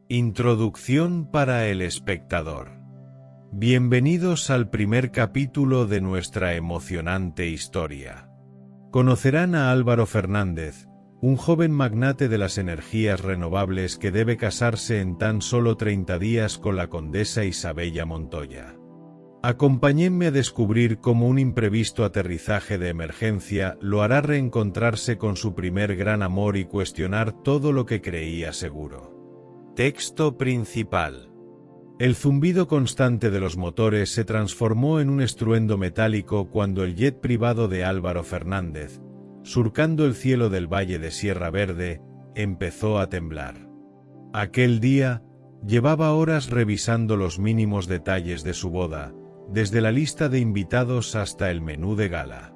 Introducción para el espectador. Bienvenidos al primer capítulo de nuestra emocionante historia. Conocerán a Álvaro Fernández, un joven magnate de las energías renovables que debe casarse en tan solo 30 días con la condesa Isabella Montoya. Acompáñenme a descubrir cómo un imprevisto aterrizaje de emergencia lo hará reencontrarse con su primer gran amor y cuestionar todo lo que creía seguro. Texto principal. El zumbido constante de los motores se transformó en un estruendo metálico cuando el jet privado de Álvaro Fernández, surcando el cielo del valle de Sierra Verde, empezó a temblar. Aquel día, llevaba horas revisando los mínimos detalles de su boda, desde la lista de invitados hasta el menú de gala.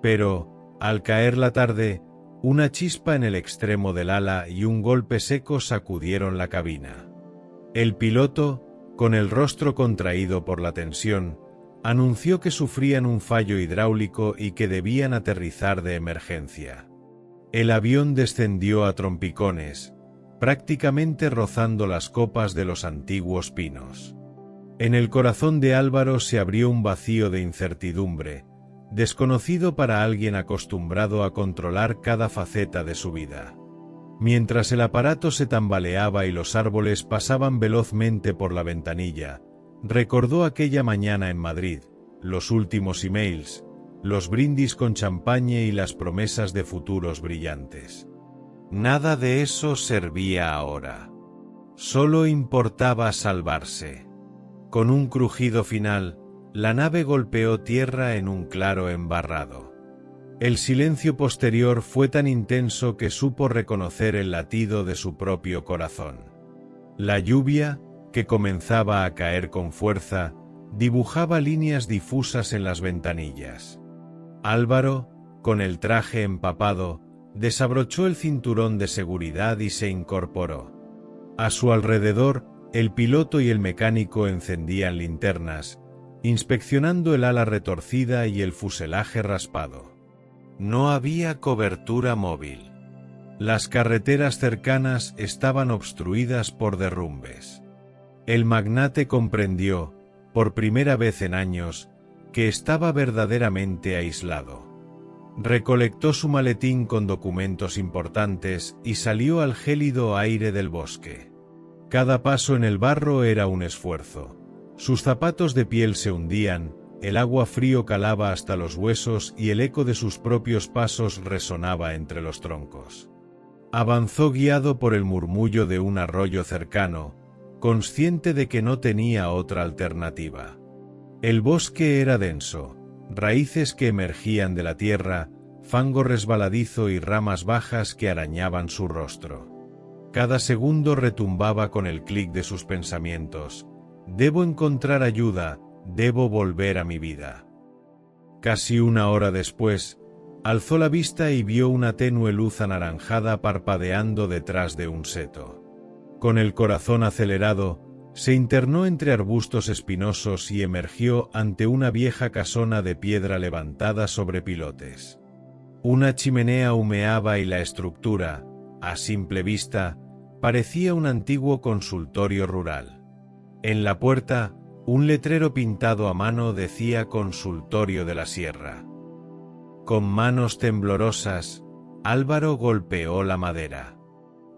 Pero, al caer la tarde, una chispa en el extremo del ala y un golpe seco sacudieron la cabina. El piloto, con el rostro contraído por la tensión, anunció que sufrían un fallo hidráulico y que debían aterrizar de emergencia. El avión descendió a trompicones, prácticamente rozando las copas de los antiguos pinos. En el corazón de Álvaro se abrió un vacío de incertidumbre, desconocido para alguien acostumbrado a controlar cada faceta de su vida. Mientras el aparato se tambaleaba y los árboles pasaban velozmente por la ventanilla, recordó aquella mañana en Madrid, los últimos emails, los brindis con champaña y las promesas de futuros brillantes. Nada de eso servía ahora. Solo importaba salvarse. Con un crujido final, la nave golpeó tierra en un claro embarrado. El silencio posterior fue tan intenso que supo reconocer el latido de su propio corazón. La lluvia, que comenzaba a caer con fuerza, dibujaba líneas difusas en las ventanillas. Álvaro, con el traje empapado, desabrochó el cinturón de seguridad y se incorporó. A su alrededor, el piloto y el mecánico encendían linternas, inspeccionando el ala retorcida y el fuselaje raspado. No había cobertura móvil. Las carreteras cercanas estaban obstruidas por derrumbes. El magnate comprendió, por primera vez en años, que estaba verdaderamente aislado. Recolectó su maletín con documentos importantes y salió al gélido aire del bosque. Cada paso en el barro era un esfuerzo. Sus zapatos de piel se hundían, el agua frío calaba hasta los huesos y el eco de sus propios pasos resonaba entre los troncos. Avanzó guiado por el murmullo de un arroyo cercano, consciente de que no tenía otra alternativa. El bosque era denso, raíces que emergían de la tierra, fango resbaladizo y ramas bajas que arañaban su rostro. Cada segundo retumbaba con el clic de sus pensamientos. Debo encontrar ayuda, debo volver a mi vida. Casi una hora después, alzó la vista y vio una tenue luz anaranjada parpadeando detrás de un seto. Con el corazón acelerado, se internó entre arbustos espinosos y emergió ante una vieja casona de piedra levantada sobre pilotes. Una chimenea humeaba y la estructura, a simple vista, parecía un antiguo consultorio rural. En la puerta, un letrero pintado a mano decía Consultorio de la Sierra. Con manos temblorosas, Álvaro golpeó la madera.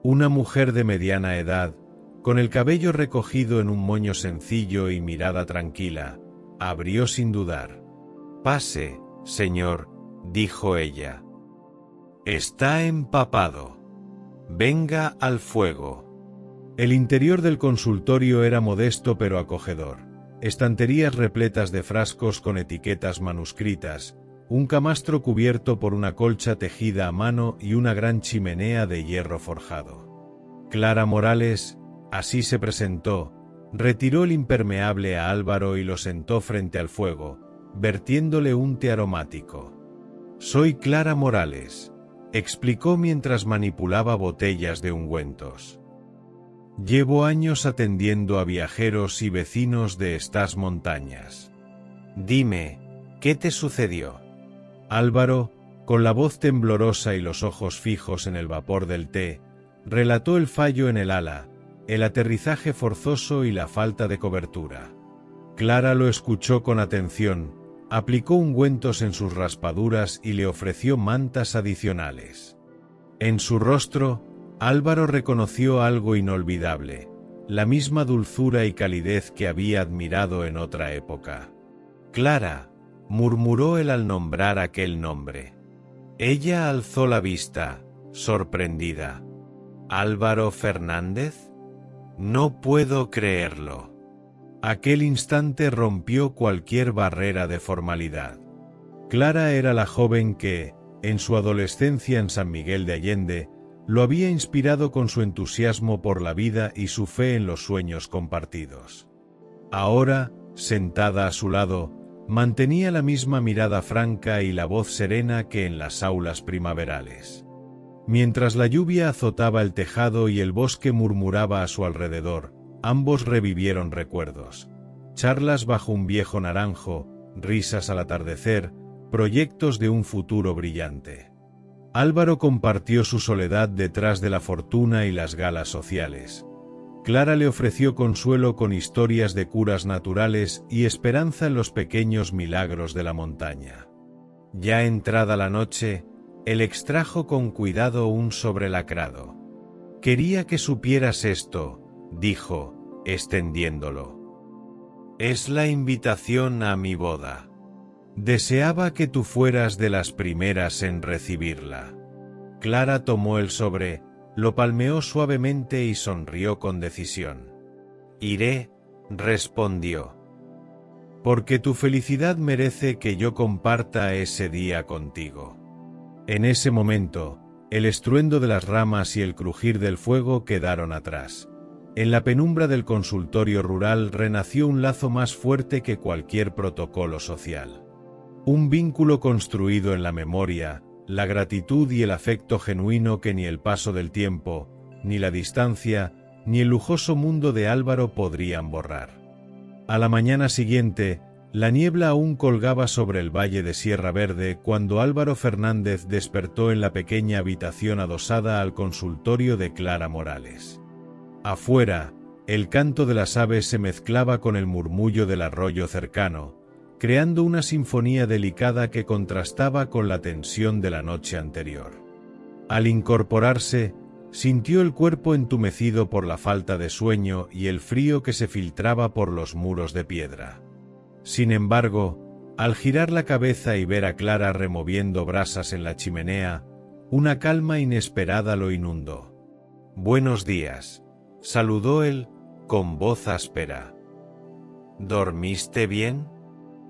Una mujer de mediana edad, con el cabello recogido en un moño sencillo y mirada tranquila, abrió sin dudar. «Pase, señor», dijo ella. «Está empapado. Venga al fuego». El interior del consultorio era modesto pero acogedor. Estanterías repletas de frascos con etiquetas manuscritas, un camastro cubierto por una colcha tejida a mano y una gran chimenea de hierro forjado. Clara Morales, así se presentó, retiró el impermeable a Álvaro y lo sentó frente al fuego, vertiéndole un té aromático. «Soy Clara Morales», explicó mientras manipulaba botellas de ungüentos. «Llevo años atendiendo a viajeros y vecinos de estas montañas. Dime, ¿qué te sucedió?». Álvaro, con la voz temblorosa y los ojos fijos en el vapor del té, relató el fallo en el ala, el aterrizaje forzoso y la falta de cobertura. Clara lo escuchó con atención, aplicó ungüentos en sus raspaduras y le ofreció mantas adicionales. En su rostro, Álvaro reconoció algo inolvidable, la misma dulzura y calidez que había admirado en otra época. «Clara», murmuró él al nombrar aquel nombre. Ella alzó la vista, sorprendida. «¿Álvaro Fernández? No puedo creerlo». Aquel instante rompió cualquier barrera de formalidad. Clara era la joven que, en su adolescencia en San Miguel de Allende, lo había inspirado con su entusiasmo por la vida y su fe en los sueños compartidos. Ahora, sentada a su lado, mantenía la misma mirada franca y la voz serena que en las aulas primaverales. Mientras la lluvia azotaba el tejado y el bosque murmuraba a su alrededor, ambos revivieron recuerdos. Charlas bajo un viejo naranjo, risas al atardecer, proyectos de un futuro brillante. Álvaro compartió su soledad detrás de la fortuna y las galas sociales. Clara le ofreció consuelo con historias de curas naturales y esperanza en los pequeños milagros de la montaña. Ya entrada la noche, él extrajo con cuidado un sobrelacrado. «Quería que supieras esto», dijo, extendiéndolo. «Es la invitación a mi boda. Deseaba que tú fueras de las primeras en recibirla». Clara tomó el sobre, lo palmeó suavemente y sonrió con decisión. «Iré», respondió. «Porque tu felicidad merece que yo comparta ese día contigo». En ese momento, el estruendo de las ramas y el crujir del fuego quedaron atrás. En la penumbra del consultorio rural renació un lazo más fuerte que cualquier protocolo social. Un vínculo construido en la memoria, la gratitud y el afecto genuino que ni el paso del tiempo, ni la distancia, ni el lujoso mundo de Álvaro podrían borrar. A la mañana siguiente, la niebla aún colgaba sobre el valle de Sierra Verde cuando Álvaro Fernández despertó en la pequeña habitación adosada al consultorio de Clara Morales. Afuera, el canto de las aves se mezclaba con el murmullo del arroyo cercano, creando una sinfonía delicada que contrastaba con la tensión de la noche anterior. Al incorporarse, sintió el cuerpo entumecido por la falta de sueño y el frío que se filtraba por los muros de piedra. Sin embargo, al girar la cabeza y ver a Clara removiendo brasas en la chimenea, una calma inesperada lo inundó. «Buenos días», saludó él, con voz áspera. «¿Dormiste bien?».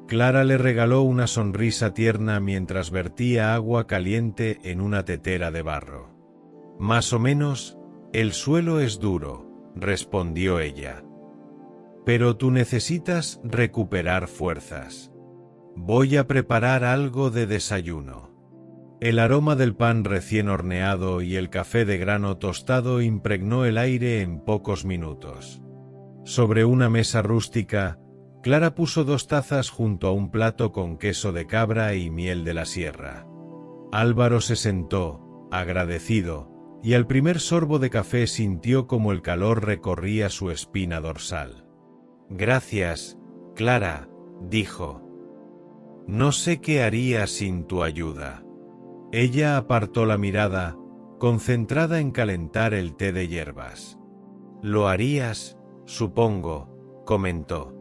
Clara le regaló una sonrisa tierna mientras vertía agua caliente en una tetera de barro. «Más o menos, el suelo es duro», respondió ella. «Pero tú necesitas recuperar fuerzas. Voy a preparar algo de desayuno». El aroma del pan recién horneado y el café de grano tostado impregnó el aire en pocos minutos. Sobre una mesa rústica, Clara puso 2 tazas junto a un plato con queso de cabra y miel de la sierra. Álvaro se sentó, agradecido, y al primer sorbo de café sintió como el calor recorría su espina dorsal. «Gracias, Clara», dijo. «No sé qué haría sin tu ayuda». Ella apartó la mirada, concentrada en calentar el té de hierbas. «Lo harías, supongo», comentó.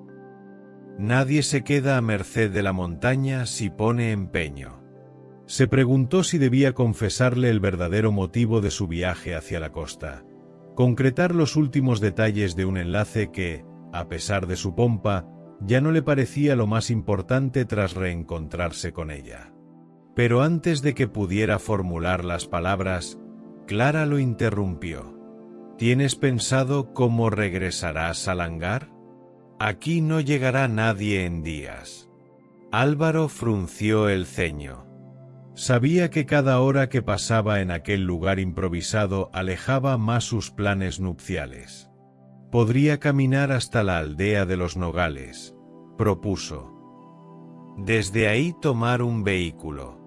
«Nadie se queda a merced de la montaña si pone empeño». Se preguntó si debía confesarle el verdadero motivo de su viaje hacia la costa, concretar los últimos detalles de un enlace que, a pesar de su pompa, ya no le parecía lo más importante tras reencontrarse con ella. Pero antes de que pudiera formular las palabras, Clara lo interrumpió. «¿Tienes pensado cómo regresarás al hangar? Aquí no llegará nadie en días». Álvaro frunció el ceño. Sabía que cada hora que pasaba en aquel lugar improvisado alejaba más sus planes nupciales. «Podría caminar hasta la aldea de los Nogales», propuso. «Desde ahí tomar un vehículo».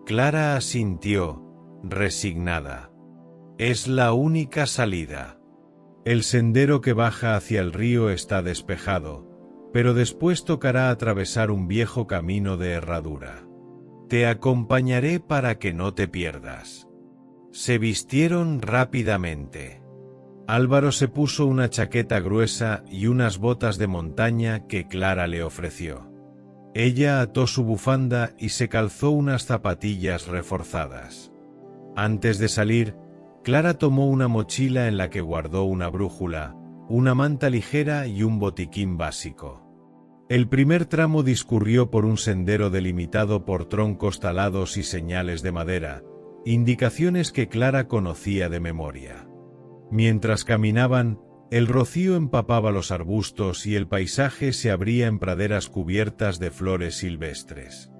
Clara asintió, resignada. «Es la única salida». El sendero que baja hacia el río está despejado, pero después tocará atravesar un viejo camino de herradura. Te acompañaré para que no te pierdas. Se vistieron rápidamente. Álvaro se puso una chaqueta gruesa y unas botas de montaña que Clara le ofreció. Ella ató su bufanda y se calzó unas zapatillas reforzadas. Antes de salir, Clara tomó una mochila en la que guardó una brújula, una manta ligera y un botiquín básico. El primer tramo discurrió por un sendero delimitado por troncos talados y señales de madera, indicaciones que Clara conocía de memoria. Mientras caminaban, el rocío empapaba los arbustos y el paisaje se abría en praderas cubiertas de flores silvestres.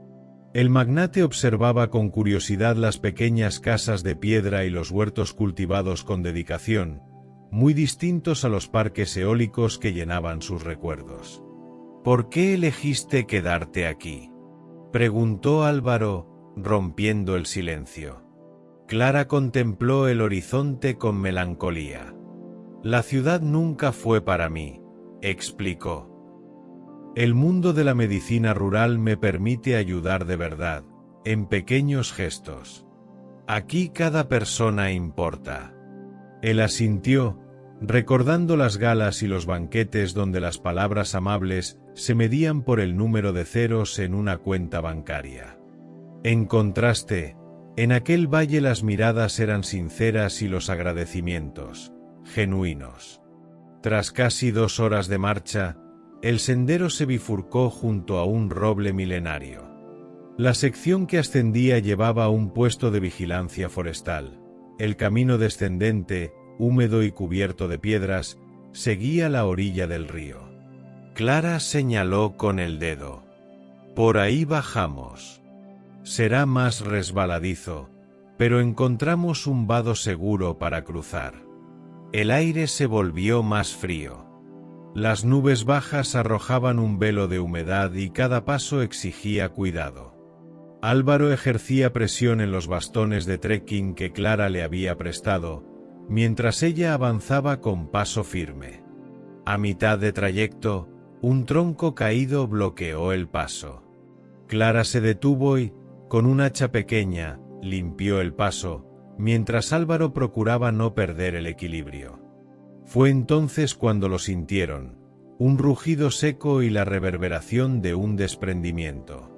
El magnate observaba con curiosidad las pequeñas casas de piedra y los huertos cultivados con dedicación, muy distintos a los parques eólicos que llenaban sus recuerdos. ¿Por qué elegiste quedarte aquí?, preguntó Álvaro, rompiendo el silencio. Clara contempló el horizonte con melancolía. La ciudad nunca fue para mí, explicó. El mundo de la medicina rural me permite ayudar de verdad, en pequeños gestos. Aquí cada persona importa. Él asintió, recordando las galas y los banquetes donde las palabras amables se medían por el número de ceros en una cuenta bancaria. En contraste, en aquel valle las miradas eran sinceras y los agradecimientos, genuinos. Tras casi 2 horas de marcha, el sendero se bifurcó junto a un roble milenario. La sección que ascendía llevaba a un puesto de vigilancia forestal. El camino descendente, húmedo y cubierto de piedras, seguía la orilla del río. Clara señaló con el dedo. Por ahí bajamos. Será más resbaladizo, pero encontramos un vado seguro para cruzar. El aire se volvió más frío. Las nubes bajas arrojaban un velo de humedad y cada paso exigía cuidado. Álvaro ejercía presión en los bastones de trekking que Clara le había prestado, mientras ella avanzaba con paso firme. A mitad de trayecto, un tronco caído bloqueó el paso. Clara se detuvo y, con un hacha pequeña, limpió el paso, mientras Álvaro procuraba no perder el equilibrio. Fue entonces cuando lo sintieron, un rugido seco y la reverberación de un desprendimiento.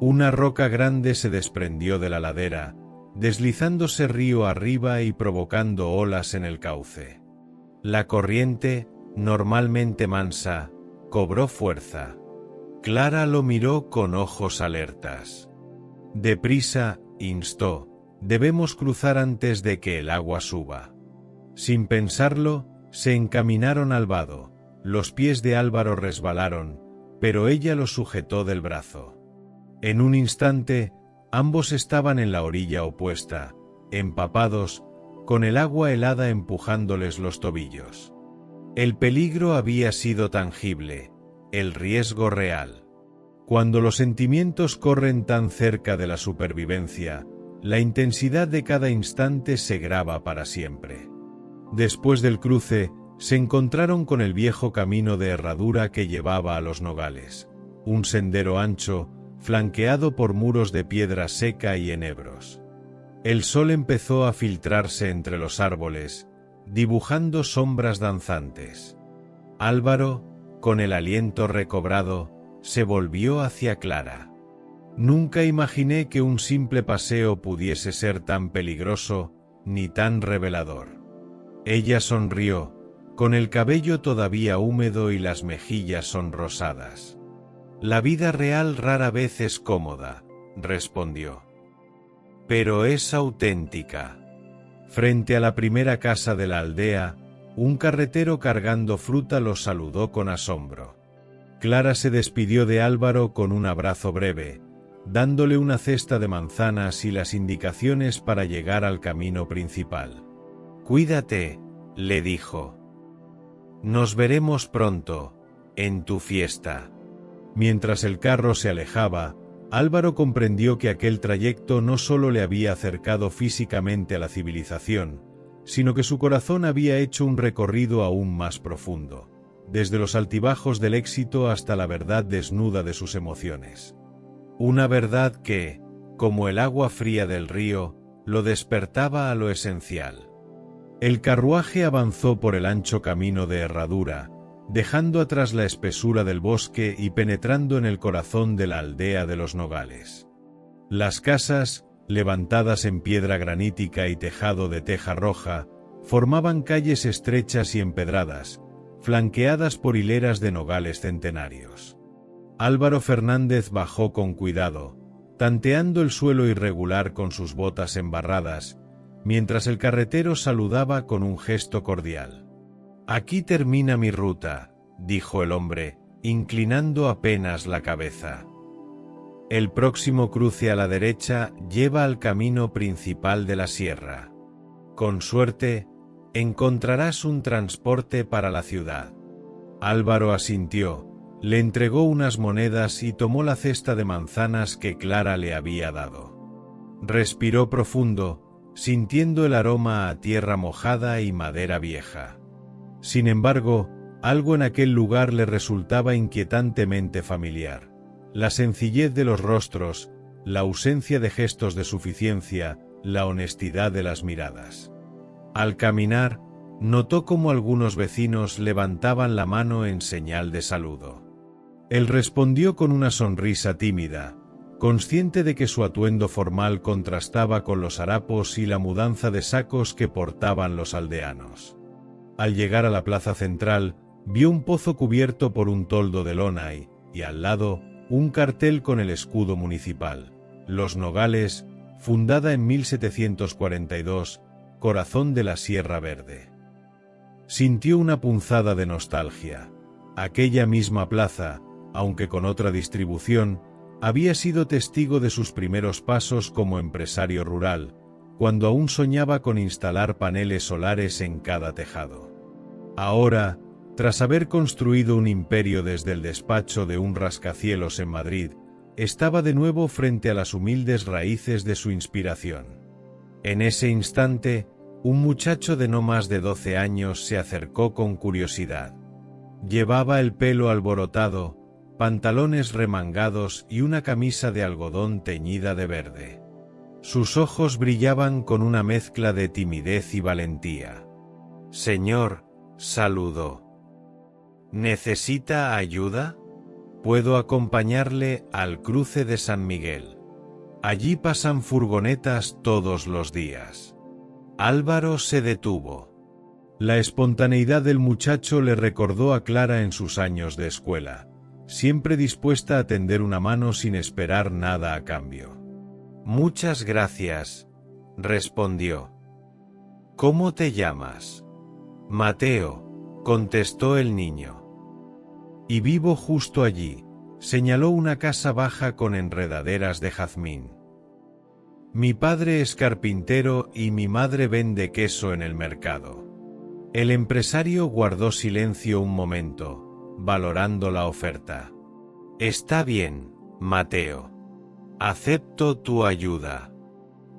Una roca grande se desprendió de la ladera, deslizándose río arriba y provocando olas en el cauce. La corriente, normalmente mansa, cobró fuerza. Clara lo miró con ojos alertas. «Deprisa», instó, «debemos cruzar antes de que el agua suba». Sin pensarlo, se encaminaron al vado. Los pies de Álvaro resbalaron, pero ella lo sujetó del brazo. En un instante, ambos estaban en la orilla opuesta, empapados, con el agua helada empujándoles los tobillos. El peligro había sido tangible, el riesgo real. Cuando los sentimientos corren tan cerca de la supervivencia, la intensidad de cada instante se graba para siempre. Después del cruce, se encontraron con el viejo camino de herradura que llevaba a los nogales, un sendero ancho, flanqueado por muros de piedra seca y enebros. El sol empezó a filtrarse entre los árboles, dibujando sombras danzantes. Álvaro, con el aliento recobrado, se volvió hacia Clara. Nunca imaginé que un simple paseo pudiese ser tan peligroso, ni tan revelador. Ella sonrió, con el cabello todavía húmedo y las mejillas sonrosadas. La vida real rara vez es cómoda, respondió. Pero es auténtica. Frente a la primera casa de la aldea, un carretero cargando fruta los saludó con asombro. Clara se despidió de Álvaro con un abrazo breve, dándole una cesta de manzanas y las indicaciones para llegar al camino principal. «Cuídate», le dijo. «Nos veremos pronto, en tu fiesta». Mientras el carro se alejaba, Álvaro comprendió que aquel trayecto no solo le había acercado físicamente a la civilización, sino que su corazón había hecho un recorrido aún más profundo, desde los altibajos del éxito hasta la verdad desnuda de sus emociones. Una verdad que, como el agua fría del río, lo despertaba a lo esencial. El carruaje avanzó por el ancho camino de herradura, dejando atrás la espesura del bosque y penetrando en el corazón de la aldea de los Nogales. Las casas, levantadas en piedra granítica y tejado de teja roja, formaban calles estrechas y empedradas, flanqueadas por hileras de nogales centenarios. Álvaro Fernández bajó con cuidado, tanteando el suelo irregular con sus botas embarradas, mientras el carretero saludaba con un gesto cordial. «Aquí termina mi ruta», dijo el hombre, inclinando apenas la cabeza. «El próximo cruce a la derecha lleva al camino principal de la sierra. Con suerte, encontrarás un transporte para la ciudad». Álvaro asintió, le entregó unas monedas y tomó la cesta de manzanas que Clara le había dado. Respiró profundo, sintiendo el aroma a tierra mojada y madera vieja. Sin embargo, algo en aquel lugar le resultaba inquietantemente familiar. La sencillez de los rostros, la ausencia de gestos de suficiencia, la honestidad de las miradas. Al caminar, notó cómo algunos vecinos levantaban la mano en señal de saludo. Él respondió con una sonrisa tímida, consciente de que su atuendo formal contrastaba con los harapos y la mudanza de sacos que portaban los aldeanos. Al llegar a la plaza central, vio un pozo cubierto por un toldo de lona y al lado, un cartel con el escudo municipal. Los Nogales, fundada en 1742, corazón de la Sierra Verde. Sintió una punzada de nostalgia. Aquella misma plaza, aunque con otra distribución, había sido testigo de sus primeros pasos como empresario rural, cuando aún soñaba con instalar paneles solares en cada tejado. Ahora, tras haber construido un imperio desde el despacho de un rascacielos en Madrid, estaba de nuevo frente a las humildes raíces de su inspiración. En ese instante, un muchacho de no más de 12 años se acercó con curiosidad. Llevaba el pelo alborotado, pantalones remangados y una camisa de algodón teñida de verde. Sus ojos brillaban con una mezcla de timidez y valentía. «Señor», saludó. «¿Necesita ayuda? Puedo acompañarle al cruce de San Miguel. Allí pasan furgonetas todos los días». Álvaro se detuvo. La espontaneidad del muchacho le recordó a Clara en sus años de escuela, siempre dispuesta a tender una mano sin esperar nada a cambio. «Muchas gracias», respondió. «¿Cómo te llamas?» «Mateo», contestó el niño. «Y vivo justo allí», señaló una casa baja con enredaderas de jazmín. «Mi padre es carpintero y mi madre vende queso en el mercado». El empresario guardó silencio un momento, valorando la oferta. «Está bien, Mateo. Acepto tu ayuda.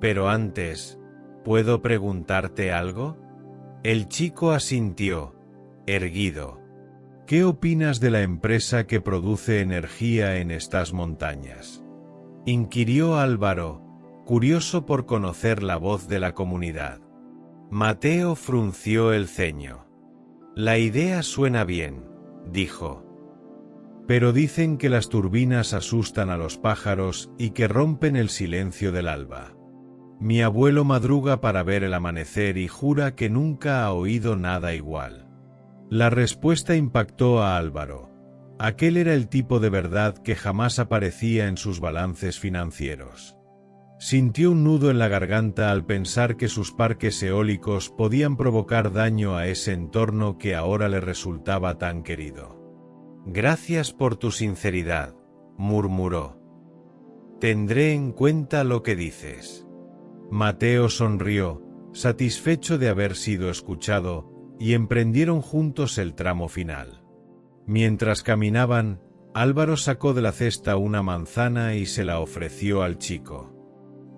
Pero antes, ¿puedo preguntarte algo?» El chico asintió, erguido. «¿Qué opinas de la empresa que produce energía en estas montañas?», inquirió Álvaro, curioso por conocer la voz de la comunidad. Mateo frunció el ceño. «La idea suena bien», dijo. «Pero dicen que las turbinas asustan a los pájaros y que rompen el silencio del alba. Mi abuelo madruga para ver el amanecer y jura que nunca ha oído nada igual». La respuesta impactó a Álvaro. Aquel era el tipo de verdad que jamás aparecía en sus balances financieros. Sintió un nudo en la garganta al pensar que sus parques eólicos podían provocar daño a ese entorno que ahora le resultaba tan querido. «Gracias por tu sinceridad», murmuró. «Tendré en cuenta lo que dices». Mateo sonrió, satisfecho de haber sido escuchado, y emprendieron juntos el tramo final. Mientras caminaban, Álvaro sacó de la cesta una manzana y se la ofreció al chico.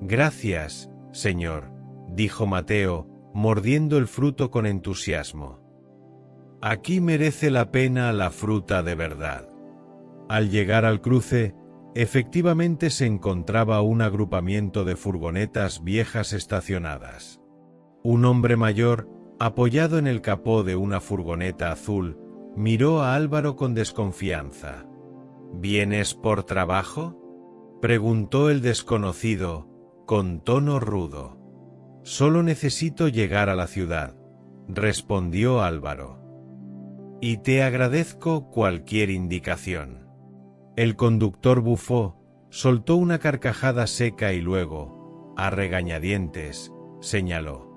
«Gracias, señor», dijo Mateo, mordiendo el fruto con entusiasmo. Aquí merece la pena la fruta de verdad. Al llegar al cruce, efectivamente se encontraba un agrupamiento de furgonetas viejas estacionadas. Un hombre mayor, apoyado en el capó de una furgoneta azul, miró a Álvaro con desconfianza. ¿Vienes por trabajo?, preguntó el desconocido, con tono rudo. Solo necesito llegar a la ciudad, respondió Álvaro. Y te agradezco cualquier indicación. El conductor bufó, soltó una carcajada seca y luego, a regañadientes, señaló: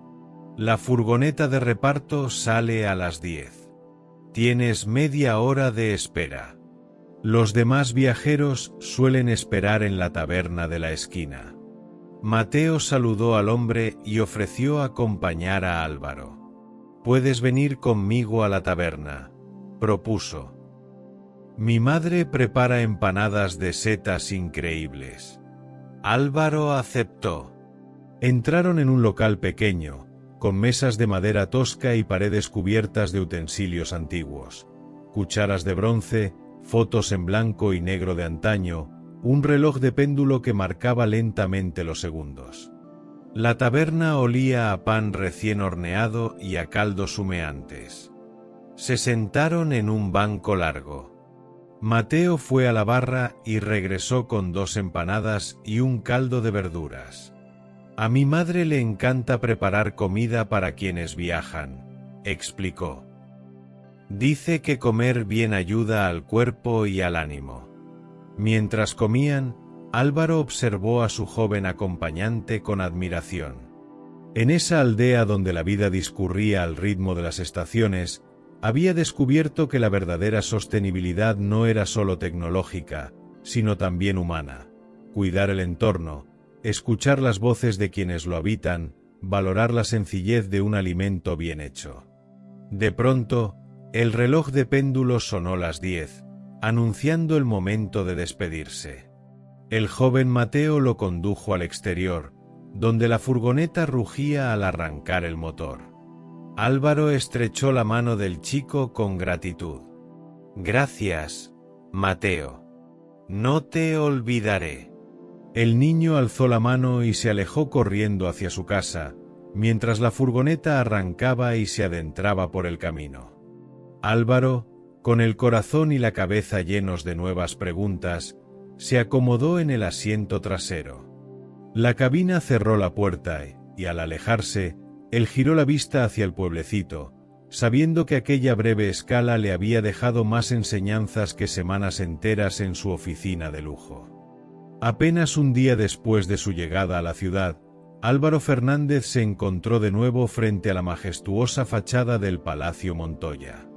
la furgoneta de reparto sale a las 10. Tienes media hora de espera. Los demás viajeros suelen esperar en la taberna de la esquina. Mateo saludó al hombre y ofreció acompañar a Álvaro. Puedes venir conmigo a la taberna, propuso. Mi madre prepara empanadas de setas increíbles. Álvaro aceptó. Entraron en un local pequeño, con mesas de madera tosca y paredes cubiertas de utensilios antiguos, cucharas de bronce, fotos en blanco y negro de antaño, un reloj de péndulo que marcaba lentamente los segundos. La taberna olía a pan recién horneado y a caldos humeantes. Se sentaron en un banco largo. Mateo fue a la barra y regresó con 2 empanadas y un caldo de verduras. A mi madre le encanta preparar comida para quienes viajan, explicó. Dice que comer bien ayuda al cuerpo y al ánimo. Mientras comían, Álvaro observó a su joven acompañante con admiración. En esa aldea donde la vida discurría al ritmo de las estaciones, había descubierto que la verdadera sostenibilidad no era solo tecnológica, sino también humana. Cuidar el entorno, escuchar las voces de quienes lo habitan, valorar la sencillez de un alimento bien hecho. De pronto, el reloj de péndulo sonó las 10, anunciando el momento de despedirse. El joven Mateo lo condujo al exterior, donde la furgoneta rugía al arrancar el motor. Álvaro estrechó la mano del chico con gratitud. Gracias, Mateo. No te olvidaré. El niño alzó la mano y se alejó corriendo hacia su casa, mientras la furgoneta arrancaba y se adentraba por el camino. Álvaro, con el corazón y la cabeza llenos de nuevas preguntas, se acomodó en el asiento trasero. La cabina cerró la puerta y, al alejarse, él giró la vista hacia el pueblecito, sabiendo que aquella breve escala le había dejado más enseñanzas que semanas enteras en su oficina de lujo. Apenas un día después de su llegada a la ciudad, Álvaro Fernández se encontró de nuevo frente a la majestuosa fachada del Palacio Montoya.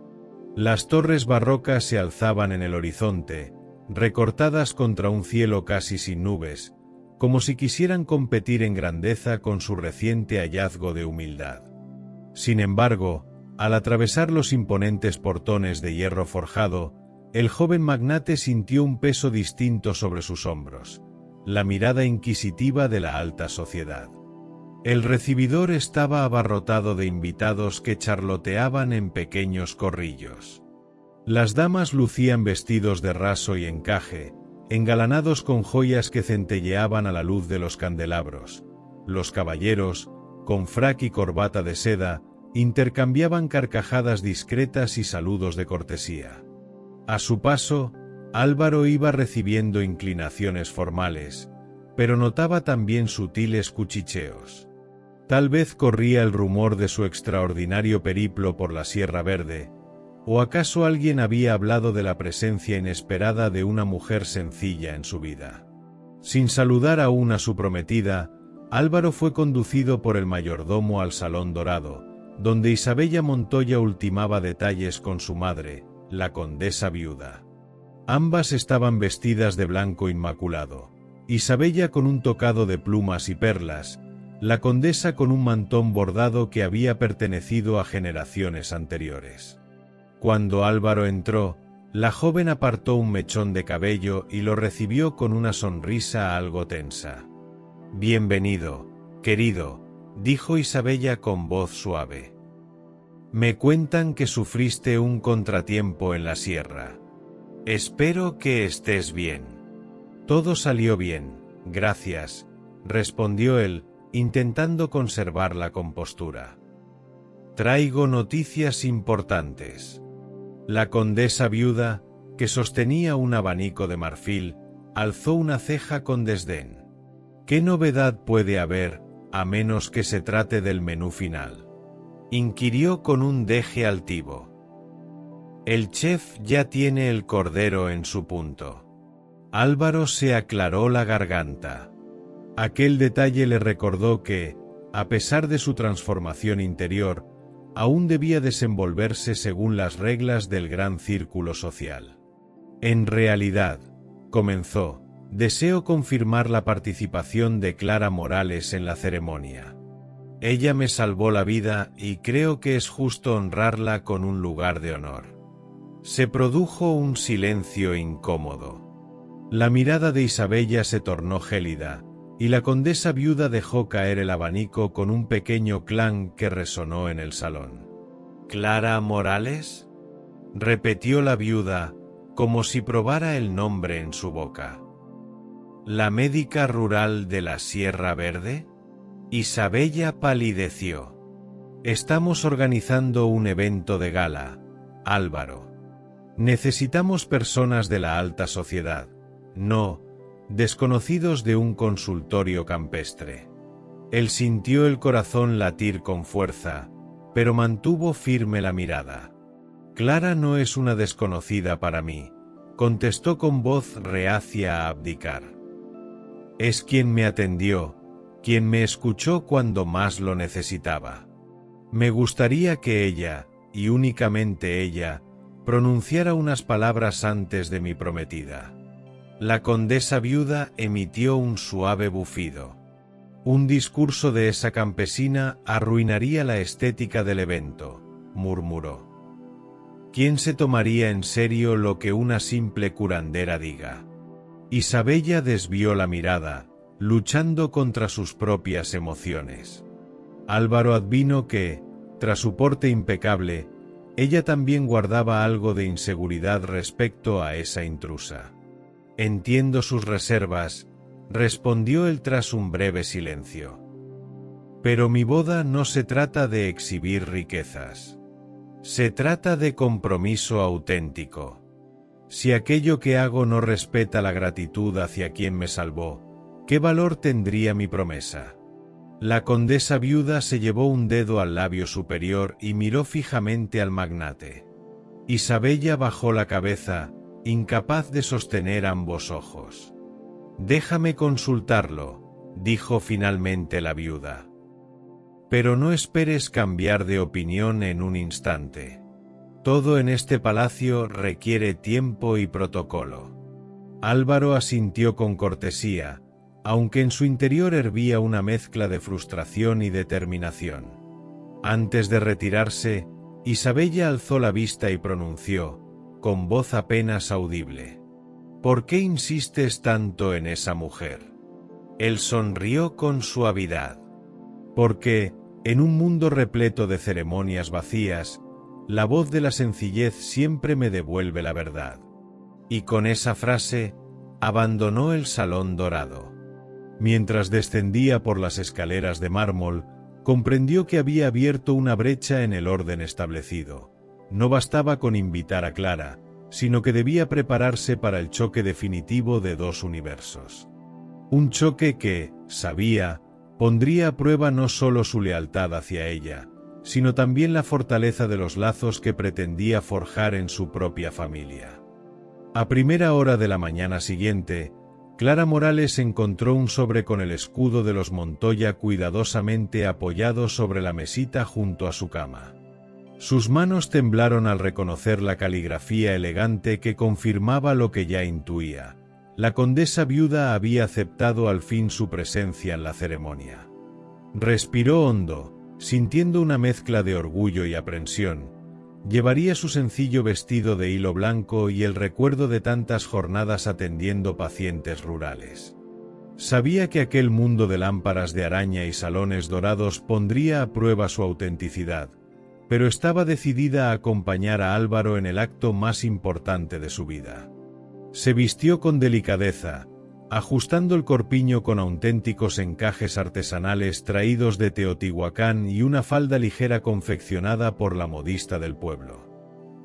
Las torres barrocas se alzaban en el horizonte, recortadas contra un cielo casi sin nubes, como si quisieran competir en grandeza con su reciente hallazgo de humildad. Sin embargo, al atravesar los imponentes portones de hierro forjado, el joven magnate sintió un peso distinto sobre sus hombros, la mirada inquisitiva de la alta sociedad. El recibidor estaba abarrotado de invitados que charloteaban en pequeños corrillos. Las damas lucían vestidos de raso y encaje, engalanados con joyas que centelleaban a la luz de los candelabros. Los caballeros, con frac y corbata de seda, intercambiaban carcajadas discretas y saludos de cortesía. A su paso, Álvaro iba recibiendo inclinaciones formales, pero notaba también sutiles cuchicheos. Tal vez corría el rumor de su extraordinario periplo por la Sierra Verde, ¿o acaso alguien había hablado de la presencia inesperada de una mujer sencilla en su vida? Sin saludar aún a su prometida, Álvaro fue conducido por el mayordomo al Salón Dorado, donde Isabella Montoya ultimaba detalles con su madre, la condesa viuda. Ambas estaban vestidas de blanco inmaculado, Isabella con un tocado de plumas y perlas, la condesa con un mantón bordado que había pertenecido a generaciones anteriores. Cuando Álvaro entró, la joven apartó un mechón de cabello y lo recibió con una sonrisa algo tensa. «Bienvenido, querido», dijo Isabella con voz suave. Me cuentan que sufriste un contratiempo en la sierra. Espero que estés bien. Todo salió bien, gracias, respondió él, intentando conservar la compostura. Traigo noticias importantes. La condesa viuda, que sostenía un abanico de marfil, alzó una ceja con desdén. ¿Qué novedad puede haber, a menos que se trate del menú final?, inquirió con un deje altivo. El chef ya tiene el cordero en su punto. Álvaro se aclaró la garganta. Aquel detalle le recordó que, a pesar de su transformación interior, aún debía desenvolverse según las reglas del gran círculo social. En realidad, comenzó, deseo confirmar la participación de Clara Morales en la ceremonia. Ella me salvó la vida y creo que es justo honrarla con un lugar de honor. Se produjo un silencio incómodo. La mirada de Isabella se tornó gélida, y la condesa viuda dejó caer el abanico con un pequeño clan que resonó en el salón. ¿Clara Morales?, repitió la viuda, como si probara el nombre en su boca. ¿La médica rural de la Sierra Verde? Isabella palideció. Estamos organizando un evento de gala, Álvaro. Necesitamos personas de la alta sociedad, no desconocidos de un consultorio campestre. Él sintió el corazón latir con fuerza, pero mantuvo firme la mirada. Clara no es una desconocida para mí, contestó con voz reacia a abdicar. Es quien me atendió, quien me escuchó cuando más lo necesitaba. Me gustaría que ella, y únicamente ella, pronunciara unas palabras antes de mi prometida. La condesa viuda emitió un suave bufido. Un discurso de esa campesina arruinaría la estética del evento, murmuró. ¿Quién se tomaría en serio lo que una simple curandera diga? Isabella desvió la mirada, luchando contra sus propias emociones. Álvaro advino que, tras su porte impecable, ella también guardaba algo de inseguridad respecto a esa intrusa. Entiendo sus reservas, respondió él tras un breve silencio. Pero mi boda no se trata de exhibir riquezas. Se trata de compromiso auténtico. Si aquello que hago no respeta la gratitud hacia quien me salvó, ¿qué valor tendría mi promesa? La condesa viuda se llevó un dedo al labio superior y miró fijamente al magnate. Isabella bajó la cabeza, incapaz de sostener ambos ojos. Déjame consultarlo, dijo finalmente la viuda. Pero no esperes cambiar de opinión en un instante. Todo en este palacio requiere tiempo y protocolo. Álvaro asintió con cortesía, aunque en su interior hervía una mezcla de frustración y determinación. Antes de retirarse, Isabella alzó la vista y pronunció, con voz apenas audible: ¿Por qué insistes tanto en esa mujer? Él sonrió con suavidad. Porque, en un mundo repleto de ceremonias vacías, la voz de la sencillez siempre me devuelve la verdad. Y con esa frase, abandonó el salón dorado. Mientras descendía por las escaleras de mármol, comprendió que había abierto una brecha en el orden establecido. No bastaba con invitar a Clara, sino que debía prepararse para el choque definitivo de dos universos. Un choque que, sabía, pondría a prueba no solo su lealtad hacia ella, sino también la fortaleza de los lazos que pretendía forjar en su propia familia. A primera hora de la mañana siguiente, Clara Morales encontró un sobre con el escudo de los Montoya cuidadosamente apoyado sobre la mesita junto a su cama. Sus manos temblaron al reconocer la caligrafía elegante que confirmaba lo que ya intuía. La condesa viuda había aceptado al fin su presencia en la ceremonia. Respiró hondo, sintiendo una mezcla de orgullo y aprensión. Llevaría su sencillo vestido de hilo blanco y el recuerdo de tantas jornadas atendiendo pacientes rurales. Sabía que aquel mundo de lámparas de araña y salones dorados pondría a prueba su autenticidad, pero estaba decidida a acompañar a Álvaro en el acto más importante de su vida. Se vistió con delicadeza, ajustando el corpiño con auténticos encajes artesanales traídos de Teotihuacán y una falda ligera confeccionada por la modista del pueblo.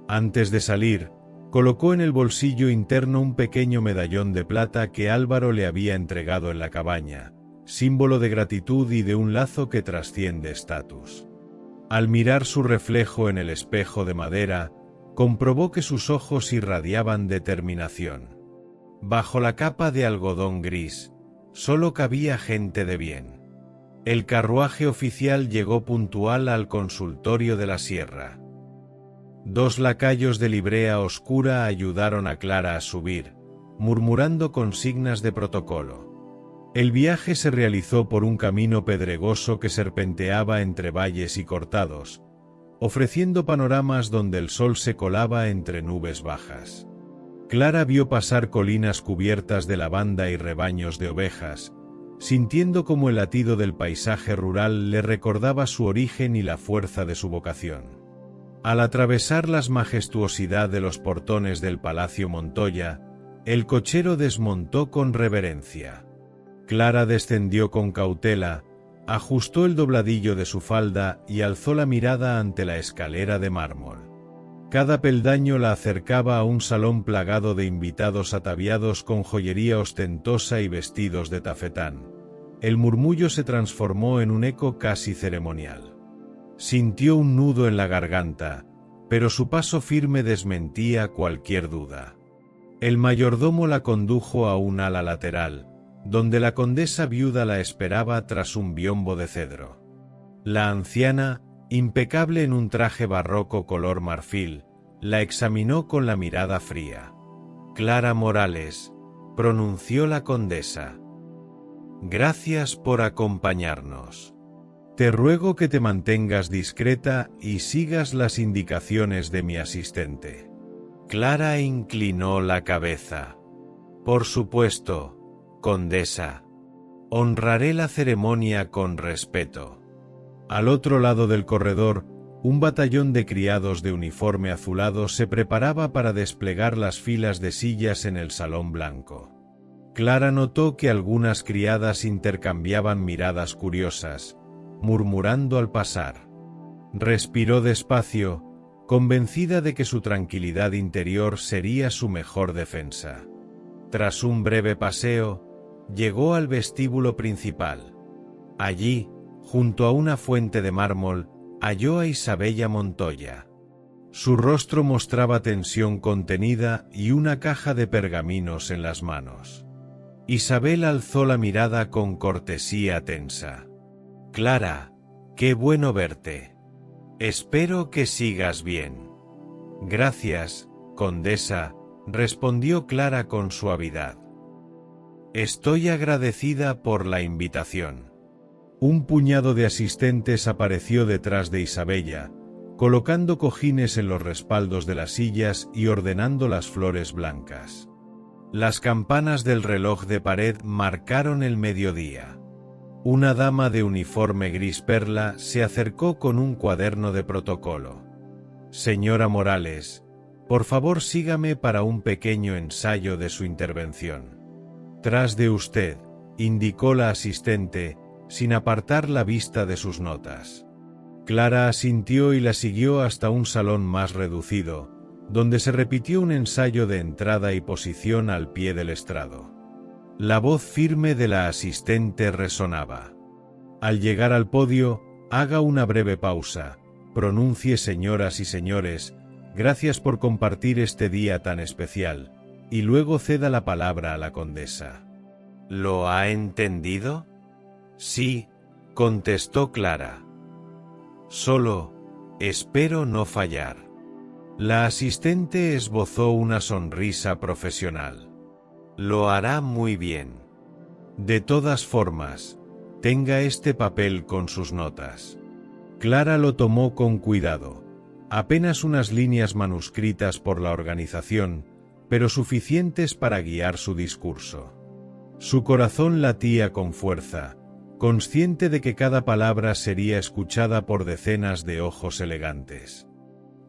Antes de salir, colocó en el bolsillo interno un pequeño medallón de plata que Álvaro le había entregado en la cabaña, símbolo de gratitud y de un lazo que trasciende estatus. Al mirar su reflejo en el espejo de madera, comprobó que sus ojos irradiaban determinación. Bajo la capa de algodón gris, solo cabía gente de bien. El carruaje oficial llegó puntual al consultorio de la sierra. 2 lacayos de librea oscura ayudaron a Clara a subir, murmurando consignas de protocolo. El viaje se realizó por un camino pedregoso que serpenteaba entre valles y cortados, ofreciendo panoramas donde el sol se colaba entre nubes bajas. Clara vio pasar colinas cubiertas de lavanda y rebaños de ovejas, sintiendo como el latido del paisaje rural le recordaba su origen y la fuerza de su vocación. Al atravesar la majestuosidad de los portones del Palacio Montoya, el cochero desmontó con reverencia. Clara descendió con cautela, ajustó el dobladillo de su falda y alzó la mirada ante la escalera de mármol. Cada peldaño la acercaba a un salón plagado de invitados ataviados con joyería ostentosa y vestidos de tafetán. El murmullo se transformó en un eco casi ceremonial. Sintió un nudo en la garganta, pero su paso firme desmentía cualquier duda. El mayordomo la condujo a un ala lateral, donde la condesa viuda la esperaba tras un biombo de cedro. La anciana, impecable en un traje barroco color marfil, la examinó con la mirada fría. «Clara Morales», pronunció la condesa. «Gracias por acompañarnos. Te ruego que te mantengas discreta y sigas las indicaciones de mi asistente». Clara inclinó la cabeza. «Por supuesto, condesa. Honraré la ceremonia con respeto». Al otro lado del corredor, un batallón de criados de uniforme azulado se preparaba para desplegar las filas de sillas en el salón blanco. Clara notó que algunas criadas intercambiaban miradas curiosas, murmurando al pasar. Respiró despacio, convencida de que su tranquilidad interior sería su mejor defensa. Tras un breve paseo, llegó al vestíbulo principal. Allí, junto a una fuente de mármol, halló a Isabella Montoya. Su rostro mostraba tensión contenida y una caja de pergaminos en las manos. Isabel alzó la mirada con cortesía tensa. «Clara, qué bueno verte. Espero que sigas bien». «Gracias, condesa», respondió Clara con suavidad. «Estoy agradecida por la invitación». Un puñado de asistentes apareció detrás de Isabella, colocando cojines en los respaldos de las sillas y ordenando las flores blancas. Las campanas del reloj de pared marcaron el mediodía. Una dama de uniforme gris perla se acercó con un cuaderno de protocolo. «Señora Morales, por favor sígame para un pequeño ensayo de su intervención». «Tras de usted», indicó la asistente, sin apartar la vista de sus notas. Clara asintió y la siguió hasta un salón más reducido, donde se repitió un ensayo de entrada y posición al pie del estrado. La voz firme de la asistente resonaba. Al llegar al podio, haga una breve pausa, pronuncie «señoras y señores, gracias por compartir este día tan especial», y luego ceda la palabra a la condesa. «¿Lo ha entendido?» «Sí», contestó Clara. «Solo, espero no fallar». La asistente esbozó una sonrisa profesional. «Lo hará muy bien. De todas formas, tenga este papel con sus notas». Clara lo tomó con cuidado. Apenas unas líneas manuscritas por la organización, pero suficientes para guiar su discurso. Su corazón latía con fuerza, consciente de que cada palabra sería escuchada por decenas de ojos elegantes.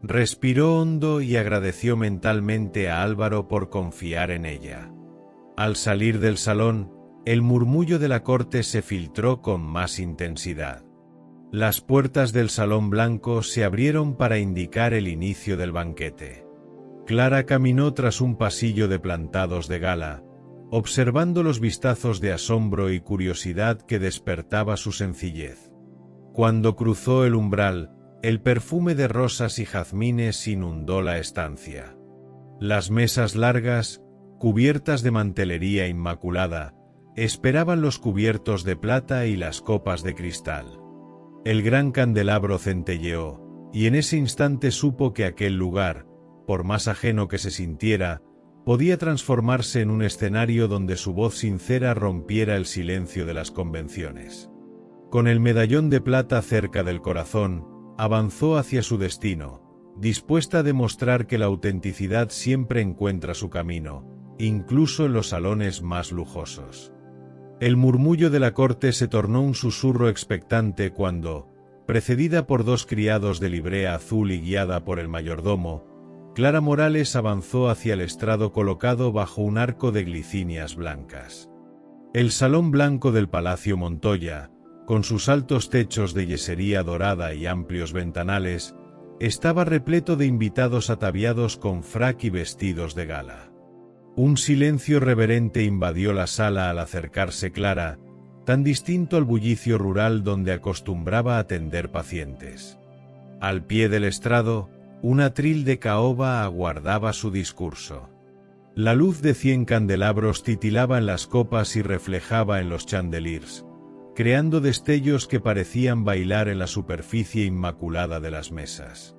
Respiró hondo y agradeció mentalmente a Álvaro por confiar en ella. Al salir del salón, el murmullo de la corte se filtró con más intensidad. Las puertas del salón blanco se abrieron para indicar el inicio del banquete. Clara caminó tras un pasillo de plantados de gala, observando los vistazos de asombro y curiosidad que despertaba su sencillez. Cuando cruzó el umbral, el perfume de rosas y jazmines inundó la estancia. Las mesas largas, cubiertas de mantelería inmaculada, esperaban los cubiertos de plata y las copas de cristal. El gran candelabro centelleó, y en ese instante supo que aquel lugar, por más ajeno que se sintiera, podía transformarse en un escenario donde su voz sincera rompiera el silencio de las convenciones. Con el medallón de plata cerca del corazón, avanzó hacia su destino, dispuesta a demostrar que la autenticidad siempre encuentra su camino, incluso en los salones más lujosos. El murmullo de la corte se tornó un susurro expectante cuando, precedida por dos criados de librea azul y guiada por el mayordomo, Clara Morales avanzó hacia el estrado colocado bajo un arco de glicinias blancas. El salón blanco del Palacio Montoya, con sus altos techos de yesería dorada y amplios ventanales, estaba repleto de invitados ataviados con frac y vestidos de gala. Un silencio reverente invadió la sala al acercarse Clara, tan distinto al bullicio rural donde acostumbraba atender pacientes. Al pie del estrado, un atril de caoba aguardaba su discurso. La luz de 100 candelabros titilaba en las copas y reflejaba en los chandeliers, creando destellos que parecían bailar en la superficie inmaculada de las mesas.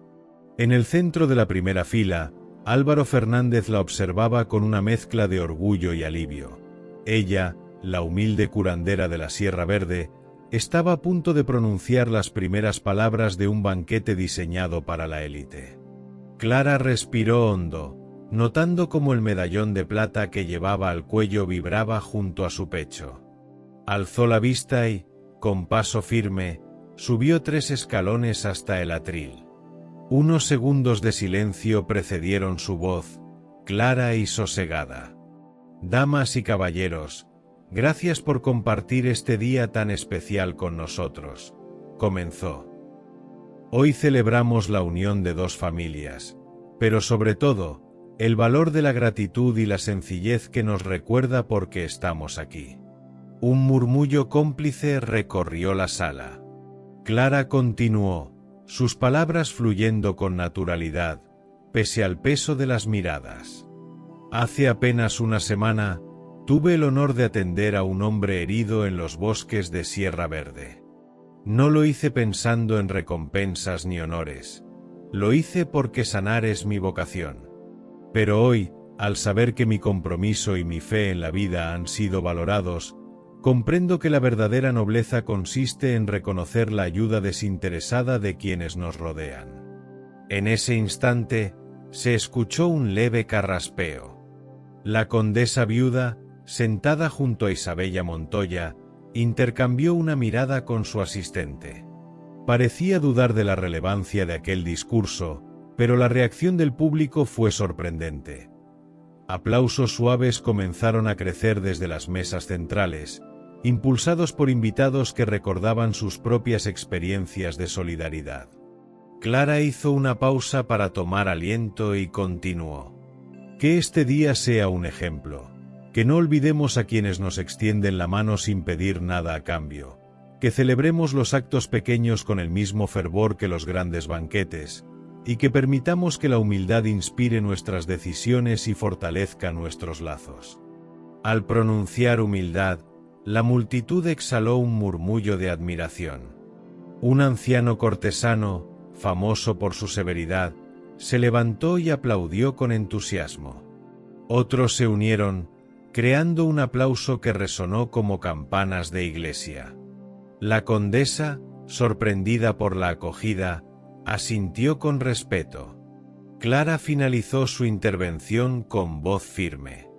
En el centro de la primera fila, Álvaro Fernández la observaba con una mezcla de orgullo y alivio. Ella, la humilde curandera de la Sierra Verde, estaba a punto de pronunciar las primeras palabras de un banquete diseñado para la élite. Clara respiró hondo, notando cómo el medallón de plata que llevaba al cuello vibraba junto a su pecho. Alzó la vista y, con paso firme, subió 3 escalones hasta el atril. Unos segundos de silencio precedieron su voz, clara y sosegada. «Damas y caballeros, gracias por compartir este día tan especial con nosotros», comenzó. «Hoy celebramos la unión de 2 familias, pero sobre todo, el valor de la gratitud y la sencillez que nos recuerda por qué estamos aquí». Un murmullo cómplice recorrió la sala. Clara continuó, sus palabras fluyendo con naturalidad, pese al peso de las miradas. «Hace apenas una semana, tuve el honor de atender a un hombre herido en los bosques de Sierra Verde. No lo hice pensando en recompensas ni honores, lo hice porque sanar es mi vocación. Pero hoy, al saber que mi compromiso y mi fe en la vida han sido valorados, comprendo que la verdadera nobleza consiste en reconocer la ayuda desinteresada de quienes nos rodean». En ese instante, se escuchó un leve carraspeo. La condesa viuda, sentada junto a Isabella Montoya, intercambió una mirada con su asistente. Parecía dudar de la relevancia de aquel discurso, pero la reacción del público fue sorprendente. Aplausos suaves comenzaron a crecer desde las mesas centrales, impulsados por invitados que recordaban sus propias experiencias de solidaridad. Clara hizo una pausa para tomar aliento y continuó. «Que este día sea un ejemplo, que no olvidemos a quienes nos extienden la mano sin pedir nada a cambio, que celebremos los actos pequeños con el mismo fervor que los grandes banquetes, y que permitamos que la humildad inspire nuestras decisiones y fortalezca nuestros lazos». Al pronunciar humildad, la multitud exhaló un murmullo de admiración. Un anciano cortesano, famoso por su severidad, se levantó y aplaudió con entusiasmo. Otros se unieron, creando un aplauso que resonó como campanas de iglesia. La condesa, sorprendida por la acogida, asintió con respeto. Clara finalizó su intervención con voz firme.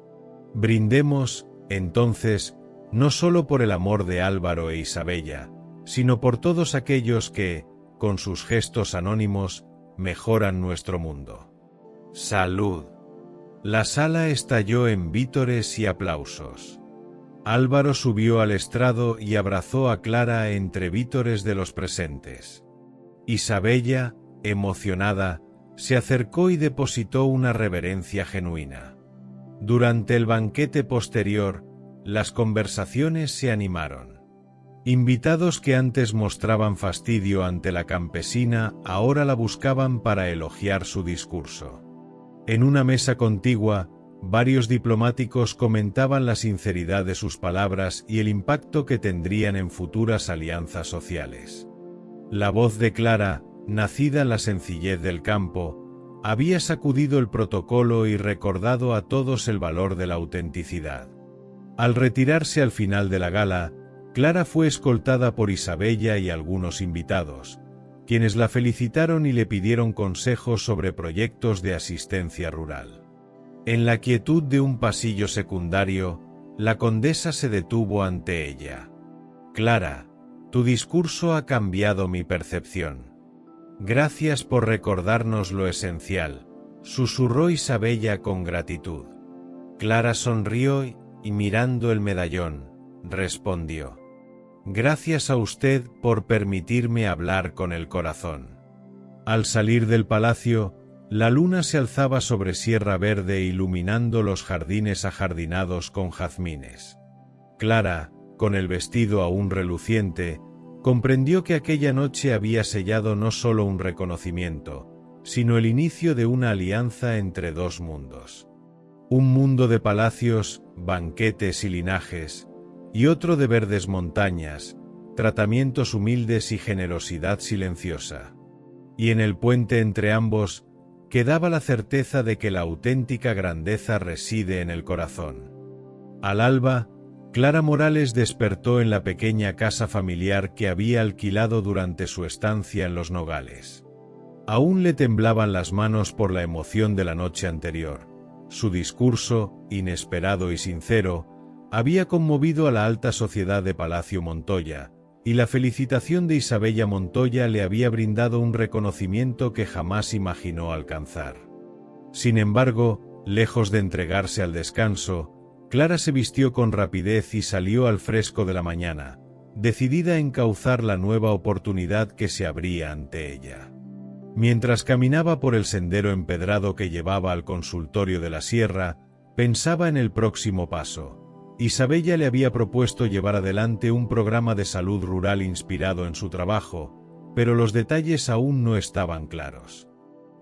«Brindemos, Entonces, no solo por el amor de Álvaro e Isabella, sino por todos aquellos que, con sus gestos anónimos, mejoran nuestro mundo. ¡Salud! La sala estalló en vítores y aplausos. Álvaro subió al estrado y abrazó a Clara entre vítores de los presentes. Isabella, emocionada, se acercó y depositó una reverencia genuina. Durante el banquete posterior, las conversaciones se animaron. Invitados que antes mostraban fastidio ante la campesina, ahora la buscaban para elogiar su discurso. En una mesa contigua, varios diplomáticos comentaban la sinceridad de sus palabras y el impacto que tendrían en futuras alianzas sociales. La voz de Clara, nacida en la sencillez del campo, había sacudido el protocolo y recordado a todos el valor de la autenticidad. Al retirarse al final de la gala, Clara fue escoltada por Isabella y algunos invitados, quienes la felicitaron y le pidieron consejos sobre proyectos de asistencia rural. En la quietud de un pasillo secundario, la condesa se detuvo ante ella. «Clara, tu discurso ha cambiado mi percepción. Gracias por recordarnos lo esencial», susurró Isabella con gratitud. Clara sonrió y mirando el medallón, respondió: «Gracias a usted por permitirme hablar con el corazón». Al salir del palacio, la luna se alzaba sobre Sierra Verde iluminando los jardines ajardinados con jazmines. Clara, con el vestido aún reluciente, comprendió que aquella noche había sellado no solo un reconocimiento, sino el inicio de una alianza entre dos mundos. Un mundo de palacios, banquetes y linajes, y otro de verdes montañas, tratamientos humildes y generosidad silenciosa. Y en el puente entre ambos, quedaba la certeza de que la auténtica grandeza reside en el corazón. Al alba, Clara Morales despertó en la pequeña casa familiar que había alquilado durante su estancia en Los Nogales. Aún le temblaban las manos por la emoción de la noche anterior. Su discurso, inesperado y sincero, había conmovido a la alta sociedad de Palacio Montoya, y la felicitación de Isabella Montoya le había brindado un reconocimiento que jamás imaginó alcanzar. Sin embargo, lejos de entregarse al descanso, Clara se vistió con rapidez y salió al fresco de la mañana, decidida a encauzar la nueva oportunidad que se abría ante ella. Mientras caminaba por el sendero empedrado que llevaba al consultorio de la sierra, pensaba en el próximo paso. Isabella le había propuesto llevar adelante un programa de salud rural inspirado en su trabajo, pero los detalles aún no estaban claros.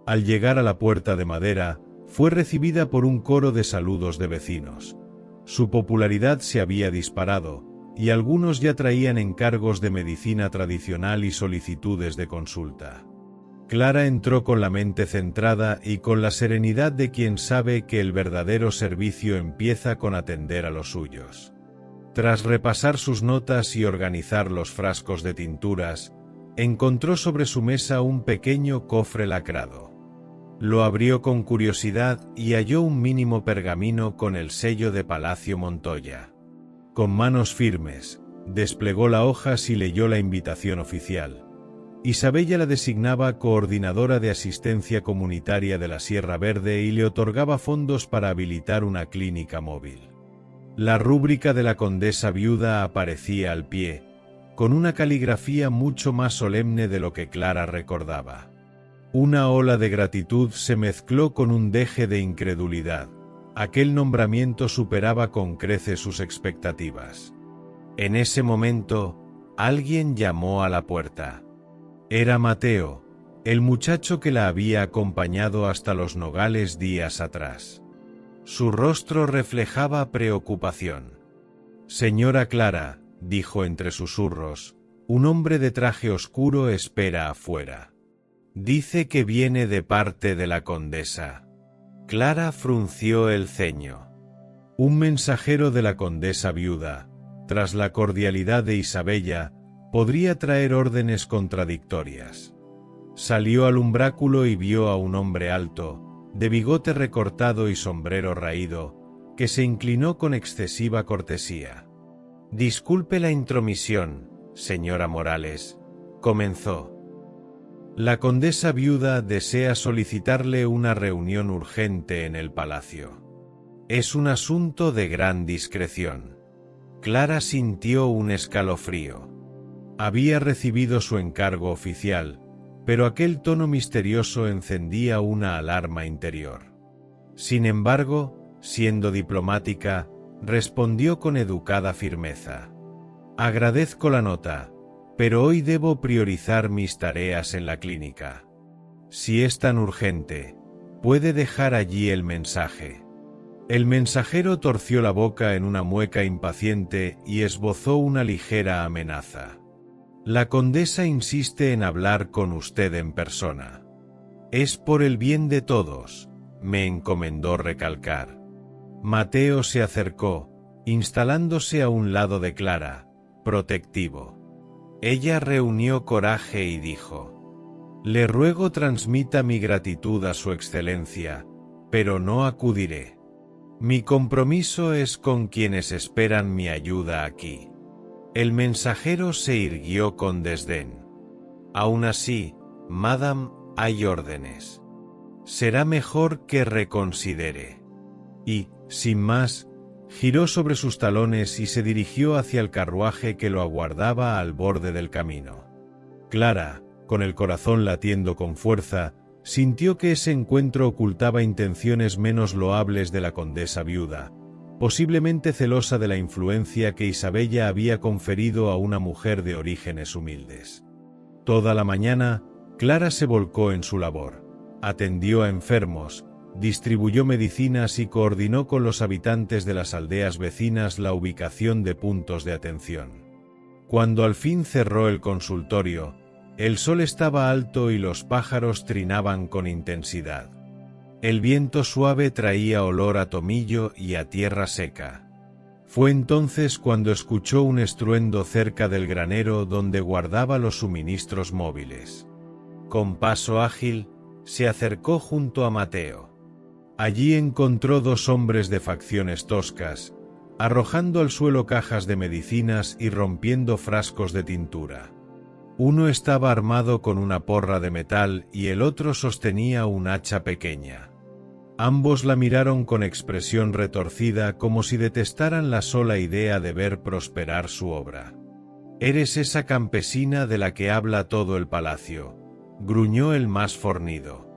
Al llegar a la puerta de madera, fue recibida por un coro de saludos de vecinos. Su popularidad se había disparado, y algunos ya traían encargos de medicina tradicional y solicitudes de consulta. Clara entró con la mente centrada y con la serenidad de quien sabe que el verdadero servicio empieza con atender a los suyos. Tras repasar sus notas y organizar los frascos de tinturas, encontró sobre su mesa un pequeño cofre lacrado. Lo abrió con curiosidad y halló un mínimo pergamino con el sello de Palacio Montoya. Con manos firmes, desplegó la hoja y leyó la invitación oficial. Isabella la designaba coordinadora de asistencia comunitaria de la Sierra Verde y le otorgaba fondos para habilitar una clínica móvil. La rúbrica de la condesa viuda aparecía al pie, con una caligrafía mucho más solemne de lo que Clara recordaba. Una ola de gratitud se mezcló con un deje de incredulidad. Aquel nombramiento superaba con creces sus expectativas. En ese momento, alguien llamó a la puerta. Era Mateo, el muchacho que la había acompañado hasta Los Nogales días atrás. Su rostro reflejaba preocupación. «Señora Clara», dijo entre susurros, «un hombre de traje oscuro espera afuera. Dice que viene de parte de la condesa». Clara frunció el ceño. Un mensajero de la condesa viuda, tras la cordialidad de Isabella, podría traer órdenes contradictorias. Salió al umbráculo y vio a un hombre alto, de bigote recortado y sombrero raído, que se inclinó con excesiva cortesía. «Disculpe la intromisión, señora Morales», comenzó. «La condesa viuda desea solicitarle una reunión urgente en el palacio. Es un asunto de gran discreción». Clara sintió un escalofrío. Había recibido su encargo oficial, pero aquel tono misterioso encendía una alarma interior. Sin embargo, siendo diplomática, respondió con educada firmeza. «Agradezco la nota, pero hoy debo priorizar mis tareas en la clínica. Si es tan urgente, puede dejar allí el mensaje». El mensajero torció la boca en una mueca impaciente y esbozó una ligera amenaza. «La condesa insiste en hablar con usted en persona. Es por el bien de todos», me encomendó recalcar. Mateo se acercó, instalándose a un lado de Clara, protectivo. Ella reunió coraje y dijo: «Le ruego transmita mi gratitud a su excelencia, pero no acudiré. Mi compromiso es con quienes esperan mi ayuda aquí». El mensajero se irguió con desdén. «Aún así, madame, hay órdenes. Será mejor que reconsidere». Y, sin más, giró sobre sus talones y se dirigió hacia el carruaje que lo aguardaba al borde del camino. Clara, con el corazón latiendo con fuerza, sintió que ese encuentro ocultaba intenciones menos loables de la condesa viuda, posiblemente celosa de la influencia que Isabella había conferido a una mujer de orígenes humildes. Toda la mañana, Clara se volcó en su labor. Atendió a enfermos, distribuyó medicinas y coordinó con los habitantes de las aldeas vecinas la ubicación de puntos de atención. Cuando al fin cerró el consultorio, el sol estaba alto y los pájaros trinaban con intensidad. El viento suave traía olor a tomillo y a tierra seca. Fue entonces cuando escuchó un estruendo cerca del granero donde guardaba los suministros móviles. Con paso ágil, se acercó junto a Mateo. Allí encontró dos hombres de facciones toscas, arrojando al suelo cajas de medicinas y rompiendo frascos de tintura. Uno estaba armado con una porra de metal y el otro sostenía un hacha pequeña. Ambos la miraron con expresión retorcida como si detestaran la sola idea de ver prosperar su obra. «Eres esa campesina de la que habla todo el palacio», gruñó el más fornido.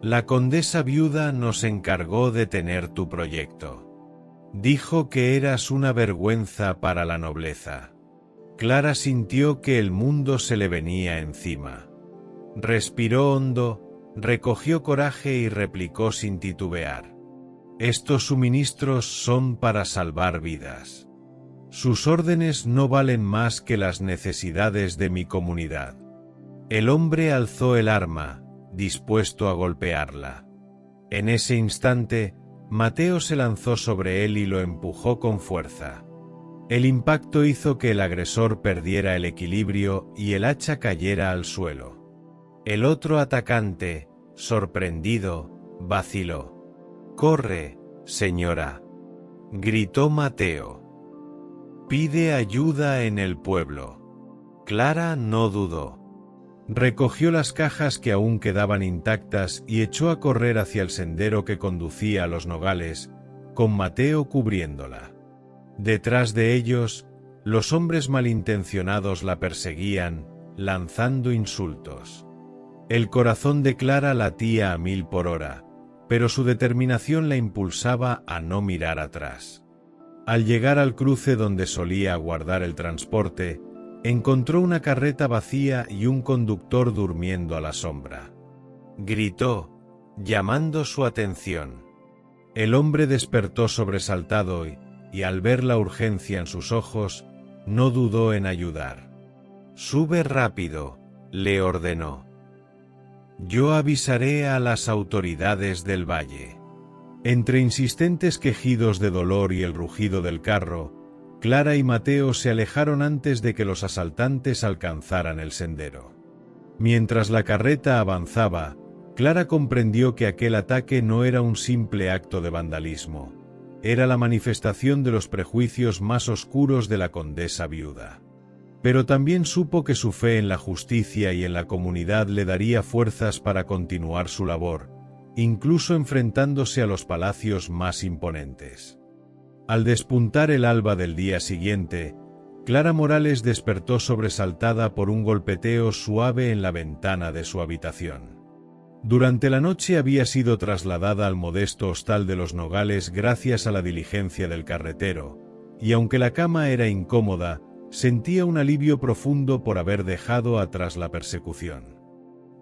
«La condesa viuda nos encargó de tener tu proyecto. Dijo que eras una vergüenza para la nobleza». Clara sintió que el mundo se le venía encima. Respiró hondo, recogió coraje y replicó sin titubear: «Estos suministros son para salvar vidas. Sus órdenes no valen más que las necesidades de mi comunidad». El hombre alzó el arma, dispuesto a golpearla. En ese instante, Mateo se lanzó sobre él y lo empujó con fuerza. El impacto hizo que el agresor perdiera el equilibrio y el hacha cayera al suelo. El otro atacante, sorprendido, vaciló. «Corre, señora», gritó Mateo. «Pide ayuda en el pueblo». Clara no dudó. Recogió las cajas que aún quedaban intactas y echó a correr hacia el sendero que conducía a los nogales, con Mateo cubriéndola. Detrás de ellos, los hombres malintencionados la perseguían, lanzando insultos. El corazón de Clara latía a 1000 por hora, pero su determinación la impulsaba a no mirar atrás. Al llegar al cruce donde solía aguardar el transporte, encontró una carreta vacía y un conductor durmiendo a la sombra. Gritó, llamando su atención. El hombre despertó sobresaltado y al ver la urgencia en sus ojos, no dudó en ayudar. «Sube rápido», le ordenó. «Yo avisaré a las autoridades del valle». Entre insistentes quejidos de dolor y el rugido del carro, Clara y Mateo se alejaron antes de que los asaltantes alcanzaran el sendero. Mientras la carreta avanzaba, Clara comprendió que aquel ataque no era un simple acto de vandalismo. era la manifestación de los prejuicios más oscuros de la condesa viuda. Pero también supo que su fe en la justicia y en la comunidad le daría fuerzas para continuar su labor, incluso enfrentándose a los palacios más imponentes. Al despuntar el alba del día siguiente, Clara Morales despertó sobresaltada por un golpeteo suave en la ventana de su habitación. Durante la noche había sido trasladada al modesto hostal de los Nogales gracias a la diligencia del carretero, y aunque la cama era incómoda, sentía un alivio profundo por haber dejado atrás la persecución.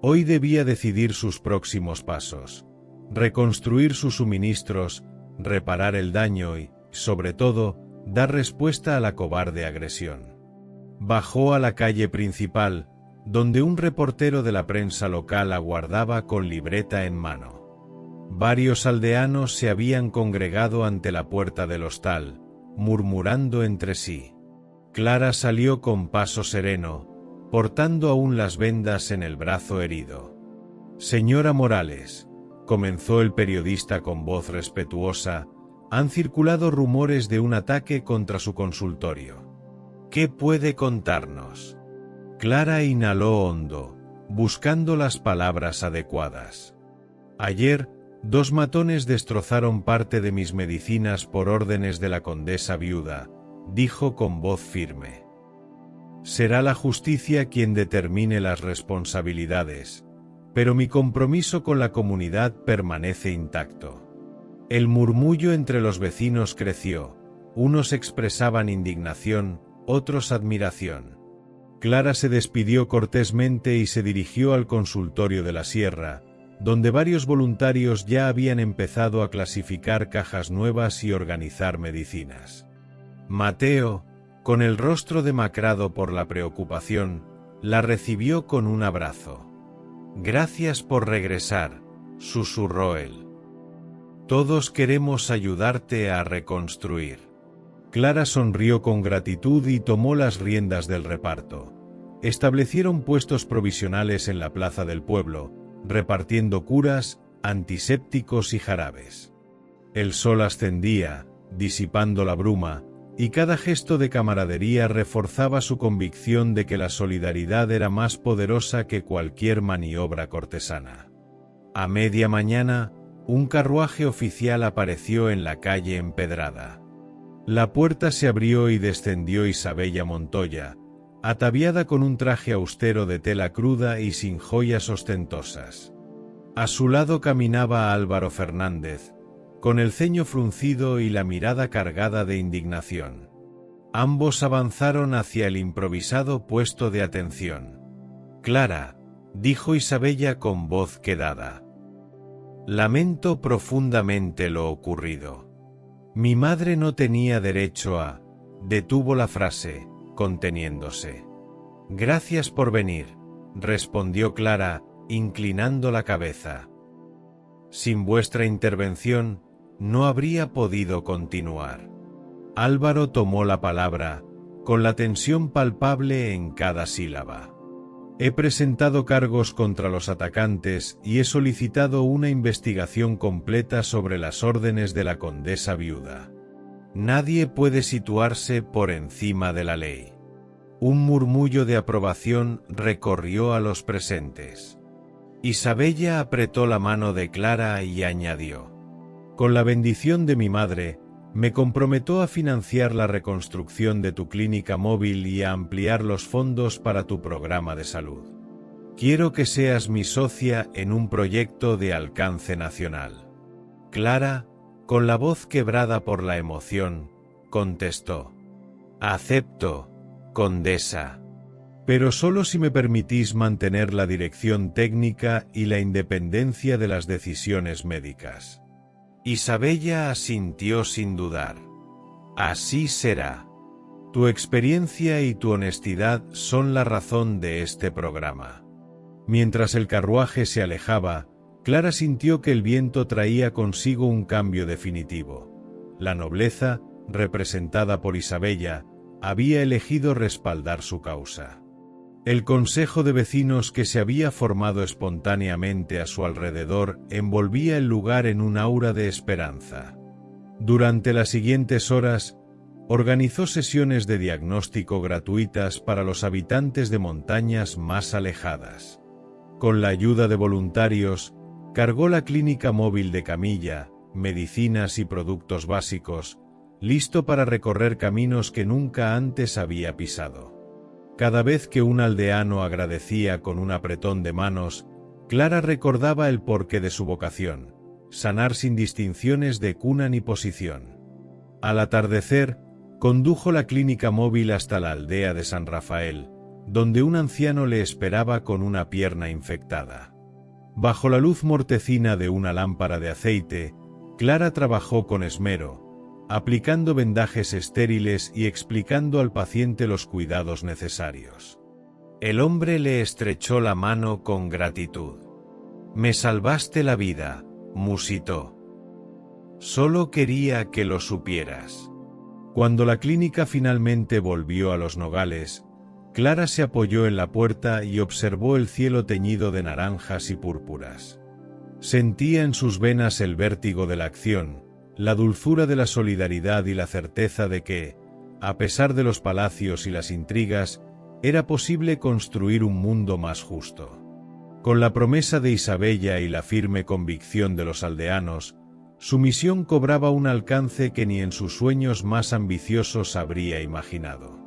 Hoy debía decidir sus próximos pasos, reconstruir sus suministros, reparar el daño y, sobre todo, dar respuesta a la cobarde agresión. Bajó a la calle principal, donde un reportero de la prensa local aguardaba con libreta en mano. Varios aldeanos se habían congregado ante la puerta del hostal, murmurando entre sí. Clara salió con paso sereno, portando aún las vendas en el brazo herido. «Señora Morales», comenzó el periodista con voz respetuosa, «han circulado rumores de un ataque contra su consultorio. ¿Qué puede contarnos?» Clara inhaló hondo, buscando las palabras adecuadas. «Ayer, 2 matones destrozaron parte de mis medicinas por órdenes de la condesa viuda», dijo con voz firme. «Será la justicia quien determine las responsabilidades, pero mi compromiso con la comunidad permanece intacto». El murmullo entre los vecinos creció, unos expresaban indignación, otros admiración. Clara se despidió cortésmente y se dirigió al consultorio de la Sierra, donde varios voluntarios ya habían empezado a clasificar cajas nuevas y organizar medicinas. Mateo, con el rostro demacrado por la preocupación, la recibió con un abrazo. «Gracias por regresar», susurró él. «Todos queremos ayudarte a reconstruir». Clara sonrió con gratitud y tomó las riendas del reparto. Establecieron puestos provisionales en la plaza del pueblo, repartiendo curas, antisépticos y jarabes. El sol ascendía, disipando la bruma, y cada gesto de camaradería reforzaba su convicción de que la solidaridad era más poderosa que cualquier maniobra cortesana. A media mañana, un carruaje oficial apareció en la calle empedrada. La puerta se abrió y descendió Isabella Montoya, ataviada con un traje austero de tela cruda y sin joyas ostentosas. A su lado caminaba Álvaro Fernández, con el ceño fruncido y la mirada cargada de indignación. Ambos avanzaron hacia el improvisado puesto de atención. «Clara», dijo Isabella con voz quedada. «Lamento profundamente lo ocurrido. Mi madre no tenía derecho a…», detuvo la frase, conteniéndose. «Gracias por venir», respondió Clara, inclinando la cabeza. «Sin vuestra intervención, no habría podido continuar». Álvaro tomó la palabra, con la tensión palpable en cada sílaba. «He presentado cargos contra los atacantes y he solicitado una investigación completa sobre las órdenes de la condesa viuda. Nadie puede situarse por encima de la ley». Un murmullo de aprobación recorrió a los presentes. Isabella apretó la mano de Clara y añadió: «Con la bendición de mi madre, me comprometo a financiar la reconstrucción de tu clínica móvil y a ampliar los fondos para tu programa de salud. Quiero que seas mi socia en un proyecto de alcance nacional». Clara, con la voz quebrada por la emoción, contestó: «Acepto, condesa. Pero solo si me permitís mantener la dirección técnica y la independencia de las decisiones médicas». Isabella asintió sin dudar. «Así será. Tu experiencia y tu honestidad son la razón de este programa». Mientras el carruaje se alejaba, Clara sintió que el viento traía consigo un cambio definitivo. La nobleza, representada por Isabella, había elegido respaldar su causa. El consejo de vecinos que se había formado espontáneamente a su alrededor envolvía el lugar en un aura de esperanza. Durante las siguientes horas, organizó sesiones de diagnóstico gratuitas para los habitantes de montañas más alejadas. Con la ayuda de voluntarios, cargó la clínica móvil de camilla, medicinas y productos básicos, listo para recorrer caminos que nunca antes había pisado. Cada vez que un aldeano agradecía con un apretón de manos, Clara recordaba el porqué de su vocación: sanar sin distinciones de cuna ni posición. Al atardecer, condujo la clínica móvil hasta la aldea de San Rafael, donde un anciano le esperaba con una pierna infectada. Bajo la luz mortecina de una lámpara de aceite, Clara trabajó con esmero, aplicando vendajes estériles y explicando al paciente los cuidados necesarios. El hombre le estrechó la mano con gratitud. «Me salvaste la vida», musitó. «Solo quería que lo supieras». Cuando la clínica finalmente volvió a Los Nogales, Clara se apoyó en la puerta y observó el cielo teñido de naranjas y púrpuras. Sentía en sus venas el vértigo de la acción, la dulzura de la solidaridad y la certeza de que, a pesar de los palacios y las intrigas, era posible construir un mundo más justo. Con la promesa de Isabella y la firme convicción de los aldeanos, su misión cobraba un alcance que ni en sus sueños más ambiciosos habría imaginado.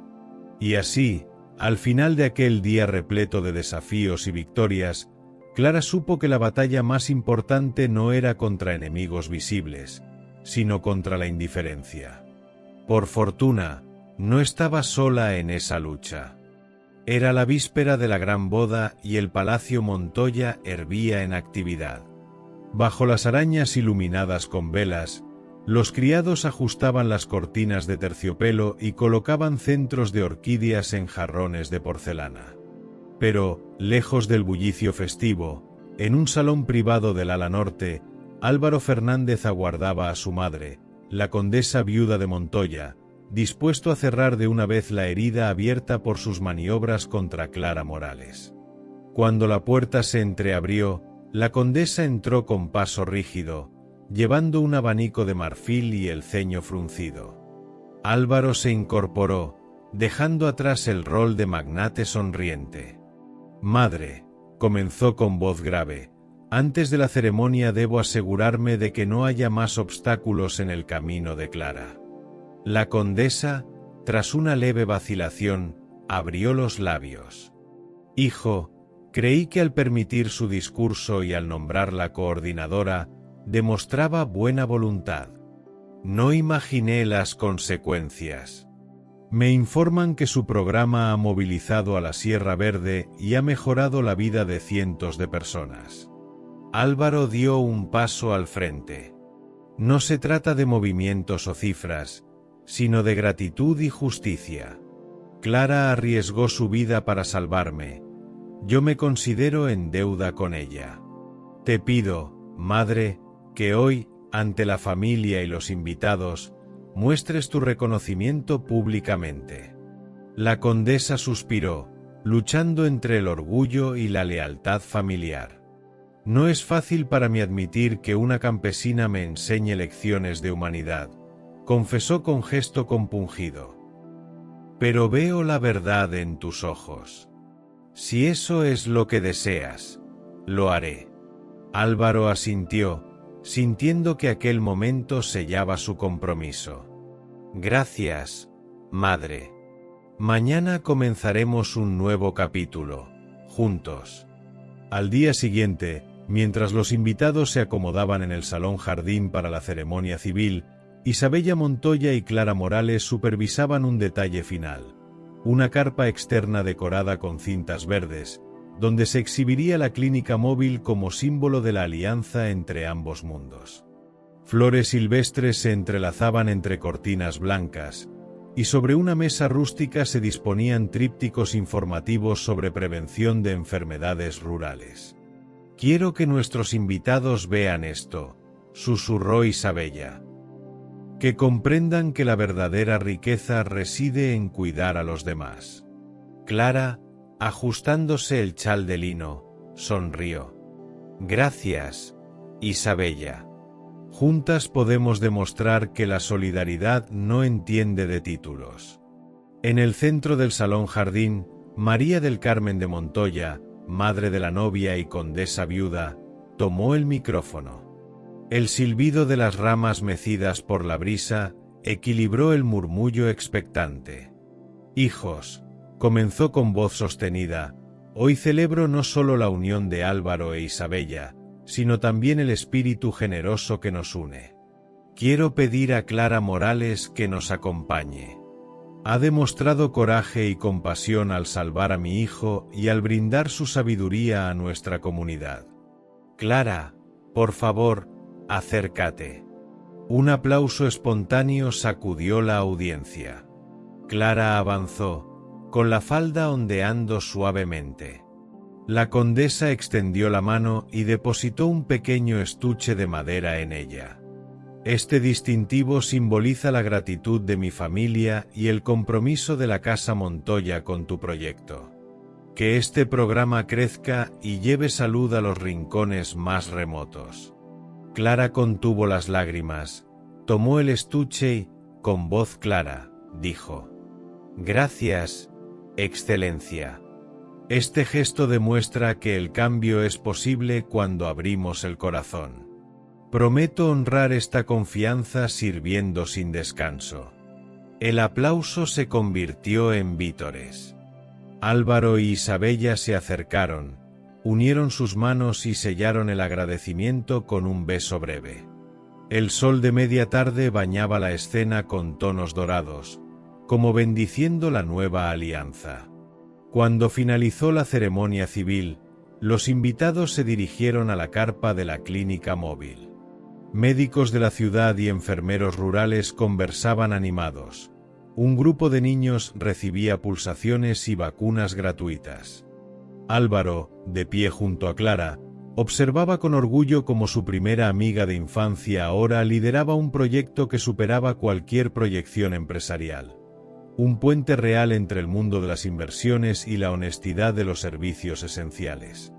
Y así, al final de aquel día repleto de desafíos y victorias, Clara supo que la batalla más importante no era contra enemigos visibles, sino contra la indiferencia. Por fortuna, no estaba sola en esa lucha. Era la víspera de la gran boda y el Palacio Montoya hervía en actividad. Bajo las arañas iluminadas con velas, los criados ajustaban las cortinas de terciopelo y colocaban centros de orquídeas en jarrones de porcelana. Pero, lejos del bullicio festivo, en un salón privado del ala norte, Álvaro Fernández aguardaba a su madre, la condesa viuda de Montoya, dispuesto a cerrar de una vez la herida abierta por sus maniobras contra Clara Morales. Cuando la puerta se entreabrió, la condesa entró con paso rígido, llevando un abanico de marfil y el ceño fruncido. Álvaro se incorporó, dejando atrás el rol de magnate sonriente. «Madre», comenzó con voz grave, «antes de la ceremonia debo asegurarme de que no haya más obstáculos en el camino de Clara». La condesa, tras una leve vacilación, abrió los labios. «Hijo, creí que al permitir su discurso y al nombrarla coordinadora, demostraba buena voluntad. No imaginé las consecuencias. Me informan que su programa ha movilizado a la Sierra Verde y ha mejorado la vida de cientos de personas». Álvaro dio un paso al frente. «No se trata de movimientos o cifras, sino de gratitud y justicia. Clara arriesgó su vida para salvarme. Yo me considero en deuda con ella. Te pido, madre, que hoy, ante la familia y los invitados, muestres tu reconocimiento públicamente». La condesa suspiró, luchando entre el orgullo y la lealtad familiar. «No es fácil para mí admitir que una campesina me enseñe lecciones de humanidad», confesó con gesto compungido. «Pero veo la verdad en tus ojos. Si eso es lo que deseas, lo haré». Álvaro asintió, sintiendo que aquel momento sellaba su compromiso. «Gracias, madre. Mañana comenzaremos un nuevo capítulo, juntos». Al día siguiente, mientras los invitados se acomodaban en el salón jardín para la ceremonia civil, Isabella Montoya y Clara Morales supervisaban un detalle final: una carpa externa decorada con cintas verdes, donde se exhibiría la clínica móvil como símbolo de la alianza entre ambos mundos. Flores silvestres se entrelazaban entre cortinas blancas, y sobre una mesa rústica se disponían trípticos informativos sobre prevención de enfermedades rurales. «Quiero que nuestros invitados vean esto», susurró Isabella. «Que comprendan que la verdadera riqueza reside en cuidar a los demás». Clara, ajustándose el chal de lino, sonrió. «Gracias, Isabella. Juntas podemos demostrar que la solidaridad no entiende de títulos. En el centro del salón jardín, María del Carmen de Montoya, madre de la novia y condesa viuda, tomó el micrófono. El silbido de las ramas mecidas por la brisa equilibró el murmullo expectante. «Hijos», comenzó con voz sostenida, «hoy celebro no solo la unión de Álvaro e Isabella, sino también el espíritu generoso que nos une. Quiero pedir a Clara Morales que nos acompañe. Ha demostrado coraje y compasión al salvar a mi hijo y al brindar su sabiduría a nuestra comunidad. Clara, por favor, acércate». Un aplauso espontáneo sacudió la audiencia. Clara avanzó, con la falda ondeando suavemente. La condesa extendió la mano y depositó un pequeño estuche de madera en ella. «Este distintivo simboliza la gratitud de mi familia y el compromiso de la Casa Montoya con tu proyecto. Que este programa crezca y lleve salud a los rincones más remotos». Clara contuvo las lágrimas, tomó el estuche y, con voz clara, dijo: «Gracias, Excelencia. Este gesto demuestra que el cambio es posible cuando abrimos el corazón. Prometo honrar esta confianza sirviendo sin descanso». El aplauso se convirtió en vítores. Álvaro y Isabella se acercaron, unieron sus manos y sellaron el agradecimiento con un beso breve. El sol de media tarde bañaba la escena con tonos dorados, como bendiciendo la nueva alianza. Cuando finalizó la ceremonia civil, los invitados se dirigieron a la carpa de la clínica móvil. Médicos de la ciudad y enfermeros rurales conversaban animados. Un grupo de niños recibía pulsaciones y vacunas gratuitas. Álvaro, de pie junto a Clara, observaba con orgullo cómo su primera amiga de infancia ahora lideraba un proyecto que superaba cualquier proyección empresarial. Un puente real entre el mundo de las inversiones y la honestidad de los servicios esenciales.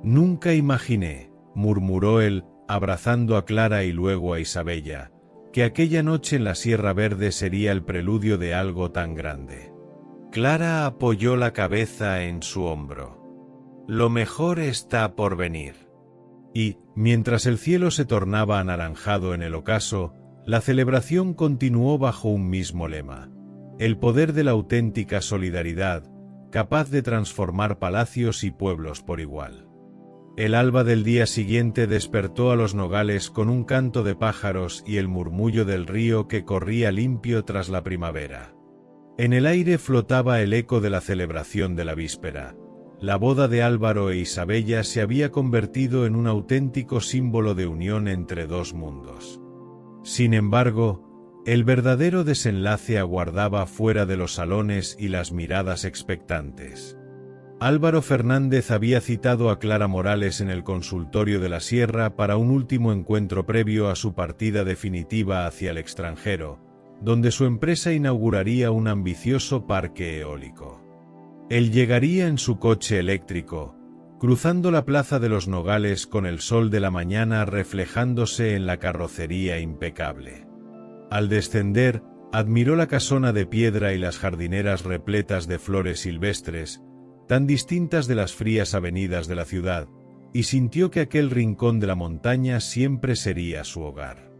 «Nunca imaginé», murmuró él, abrazando a Clara y luego a Isabella, «que aquella noche en la Sierra Verde sería el preludio de algo tan grande». Clara apoyó la cabeza en su hombro. «Lo mejor está por venir». Y, mientras el cielo se tornaba anaranjado en el ocaso, la celebración continuó bajo un mismo lema: el poder de la auténtica solidaridad, capaz de transformar palacios y pueblos por igual. El alba del día siguiente despertó a los nogales con un canto de pájaros y el murmullo del río que corría limpio tras la primavera. En el aire flotaba el eco de la celebración de la víspera. La boda de Álvaro e Isabella se había convertido en un auténtico símbolo de unión entre dos mundos. Sin embargo, el verdadero desenlace aguardaba fuera de los salones y las miradas expectantes. Álvaro Fernández había citado a Clara Morales en el consultorio de la Sierra para un último encuentro previo a su partida definitiva hacia el extranjero, donde su empresa inauguraría un ambicioso parque eólico. Él llegaría en su coche eléctrico, cruzando la plaza de los Nogales con el sol de la mañana reflejándose en la carrocería impecable. Al descender, admiró la casona de piedra y las jardineras repletas de flores silvestres, tan distintas de las frías avenidas de la ciudad, y sintió que aquel rincón de la montaña siempre sería su hogar.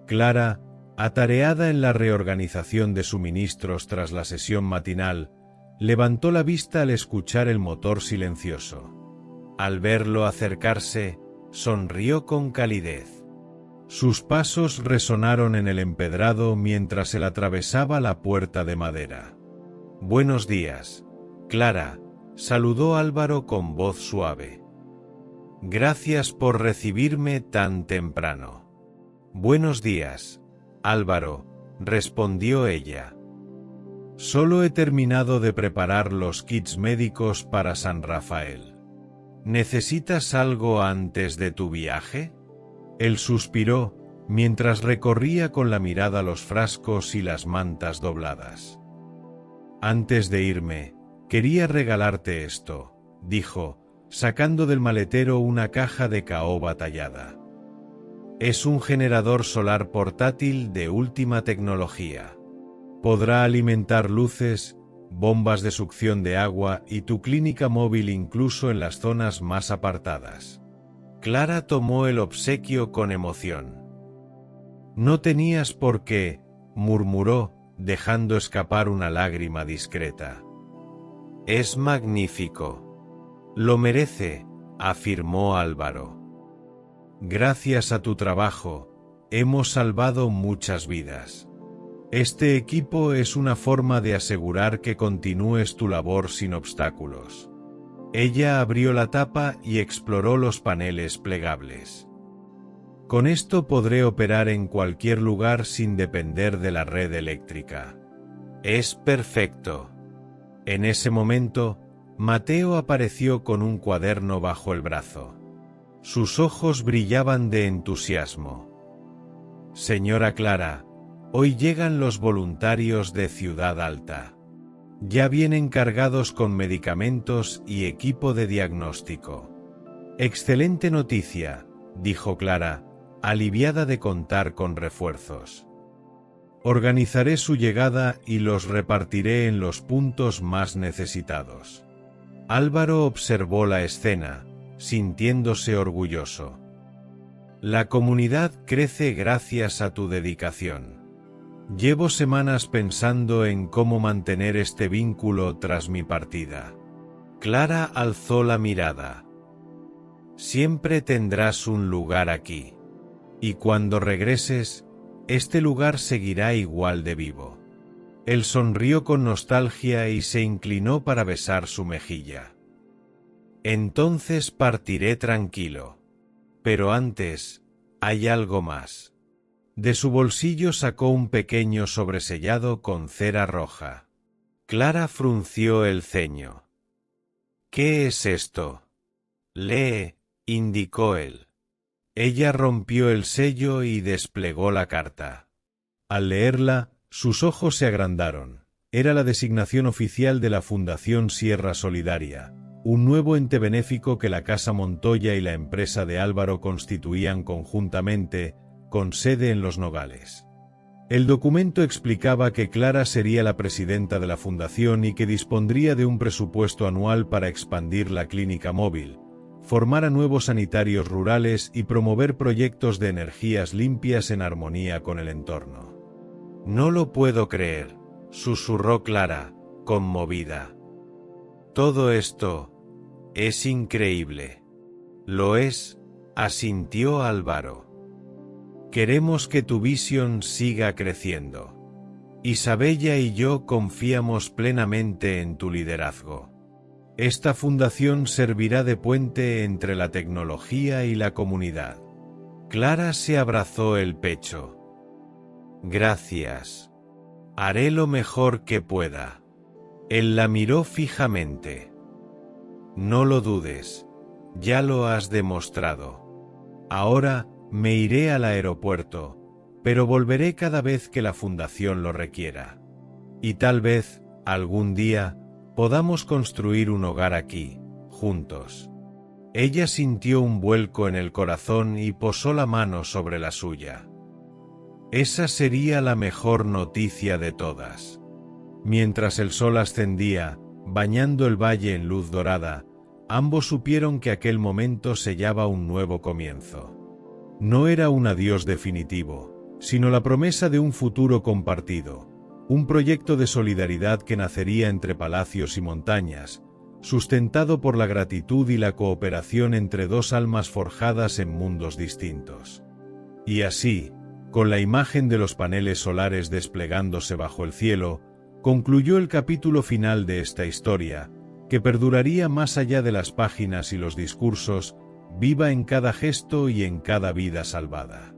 Clara, atareada en la reorganización de suministros tras la sesión matinal, levantó la vista al escuchar el motor silencioso. Al verlo acercarse, sonrió con calidez. Sus pasos resonaron en el empedrado mientras él atravesaba la puerta de madera. «Buenos días, Clara», saludó Álvaro con voz suave. «Gracias por recibirme tan temprano». «Buenos días, Álvaro», respondió ella. «Solo he terminado de preparar los kits médicos para San Rafael. ¿Necesitas algo antes de tu viaje?». Él suspiró, mientras recorría con la mirada los frascos y las mantas dobladas. «Antes de irme, quería regalarte esto», dijo, sacando del maletero una caja de caoba tallada. Es un generador solar portátil de última tecnología. Podrá alimentar luces, bombas de succión de agua y tu clínica móvil incluso en las zonas más apartadas. Clara tomó el obsequio con emoción. No tenías por qué, murmuró, dejando escapar una lágrima discreta. Es magnífico. Lo merece, afirmó Álvaro. Gracias a tu trabajo, hemos salvado muchas vidas. Este equipo es una forma de asegurar que continúes tu labor sin obstáculos. Ella abrió la tapa y exploró los paneles plegables. Con esto podré operar en cualquier lugar sin depender de la red eléctrica. Es perfecto. En ese momento, Mateo apareció con un cuaderno bajo el brazo. Sus ojos brillaban de entusiasmo. Señora Clara, hoy llegan los voluntarios de Ciudad Alta. Ya vienen cargados con medicamentos y equipo de diagnóstico. Excelente noticia, dijo Clara, aliviada de contar con refuerzos. Organizaré su llegada y los repartiré en los puntos más necesitados. Álvaro observó la escena, sintiéndose orgulloso. La comunidad crece gracias a tu dedicación. Llevo semanas pensando en cómo mantener este vínculo tras mi partida. Clara alzó la mirada. Siempre tendrás un lugar aquí. Y cuando regreses, este lugar seguirá igual de vivo. Él sonrió con nostalgia y se inclinó para besar su mejilla. Entonces partiré tranquilo. Pero antes, hay algo más. De su bolsillo sacó un pequeño sobresellado con cera roja. Clara frunció el ceño. ¿Qué es esto? Lee, indicó él. Ella rompió el sello y desplegó la carta. Al leerla, sus ojos se agrandaron. Era la designación oficial de la Fundación Sierra Solidaria, un nuevo ente benéfico que la Casa Montoya y la empresa de Álvaro constituían conjuntamente, con sede en Los Nogales. El documento explicaba que Clara sería la presidenta de la fundación y que dispondría de un presupuesto anual para expandir la clínica móvil, formar a nuevos sanitarios rurales y promover proyectos de energías limpias en armonía con el entorno. No lo puedo creer, susurró Clara, conmovida. Todo esto es increíble. Lo es, asintió Álvaro. Queremos que tu visión siga creciendo. Isabella y yo confiamos plenamente en tu liderazgo. Esta fundación servirá de puente entre la tecnología y la comunidad. Clara se abrazó el pecho. Gracias. Haré lo mejor que pueda. Él la miró fijamente. No lo dudes, ya lo has demostrado. Ahora, me iré al aeropuerto, pero volveré cada vez que la fundación lo requiera. Y tal vez, algún día, podamos construir un hogar aquí, juntos. Ella sintió un vuelco en el corazón y posó la mano sobre la suya. Esa sería la mejor noticia de todas. Mientras el sol ascendía, bañando el valle en luz dorada, ambos supieron que aquel momento sellaba un nuevo comienzo. No era un adiós definitivo, sino la promesa de un futuro compartido, un proyecto de solidaridad que nacería entre palacios y montañas, sustentado por la gratitud y la cooperación entre dos almas forjadas en mundos distintos. Y así, con la imagen de los paneles solares desplegándose bajo el cielo, concluyó el capítulo final de esta historia, que perduraría más allá de las páginas y los discursos, viva en cada gesto y en cada vida salvada.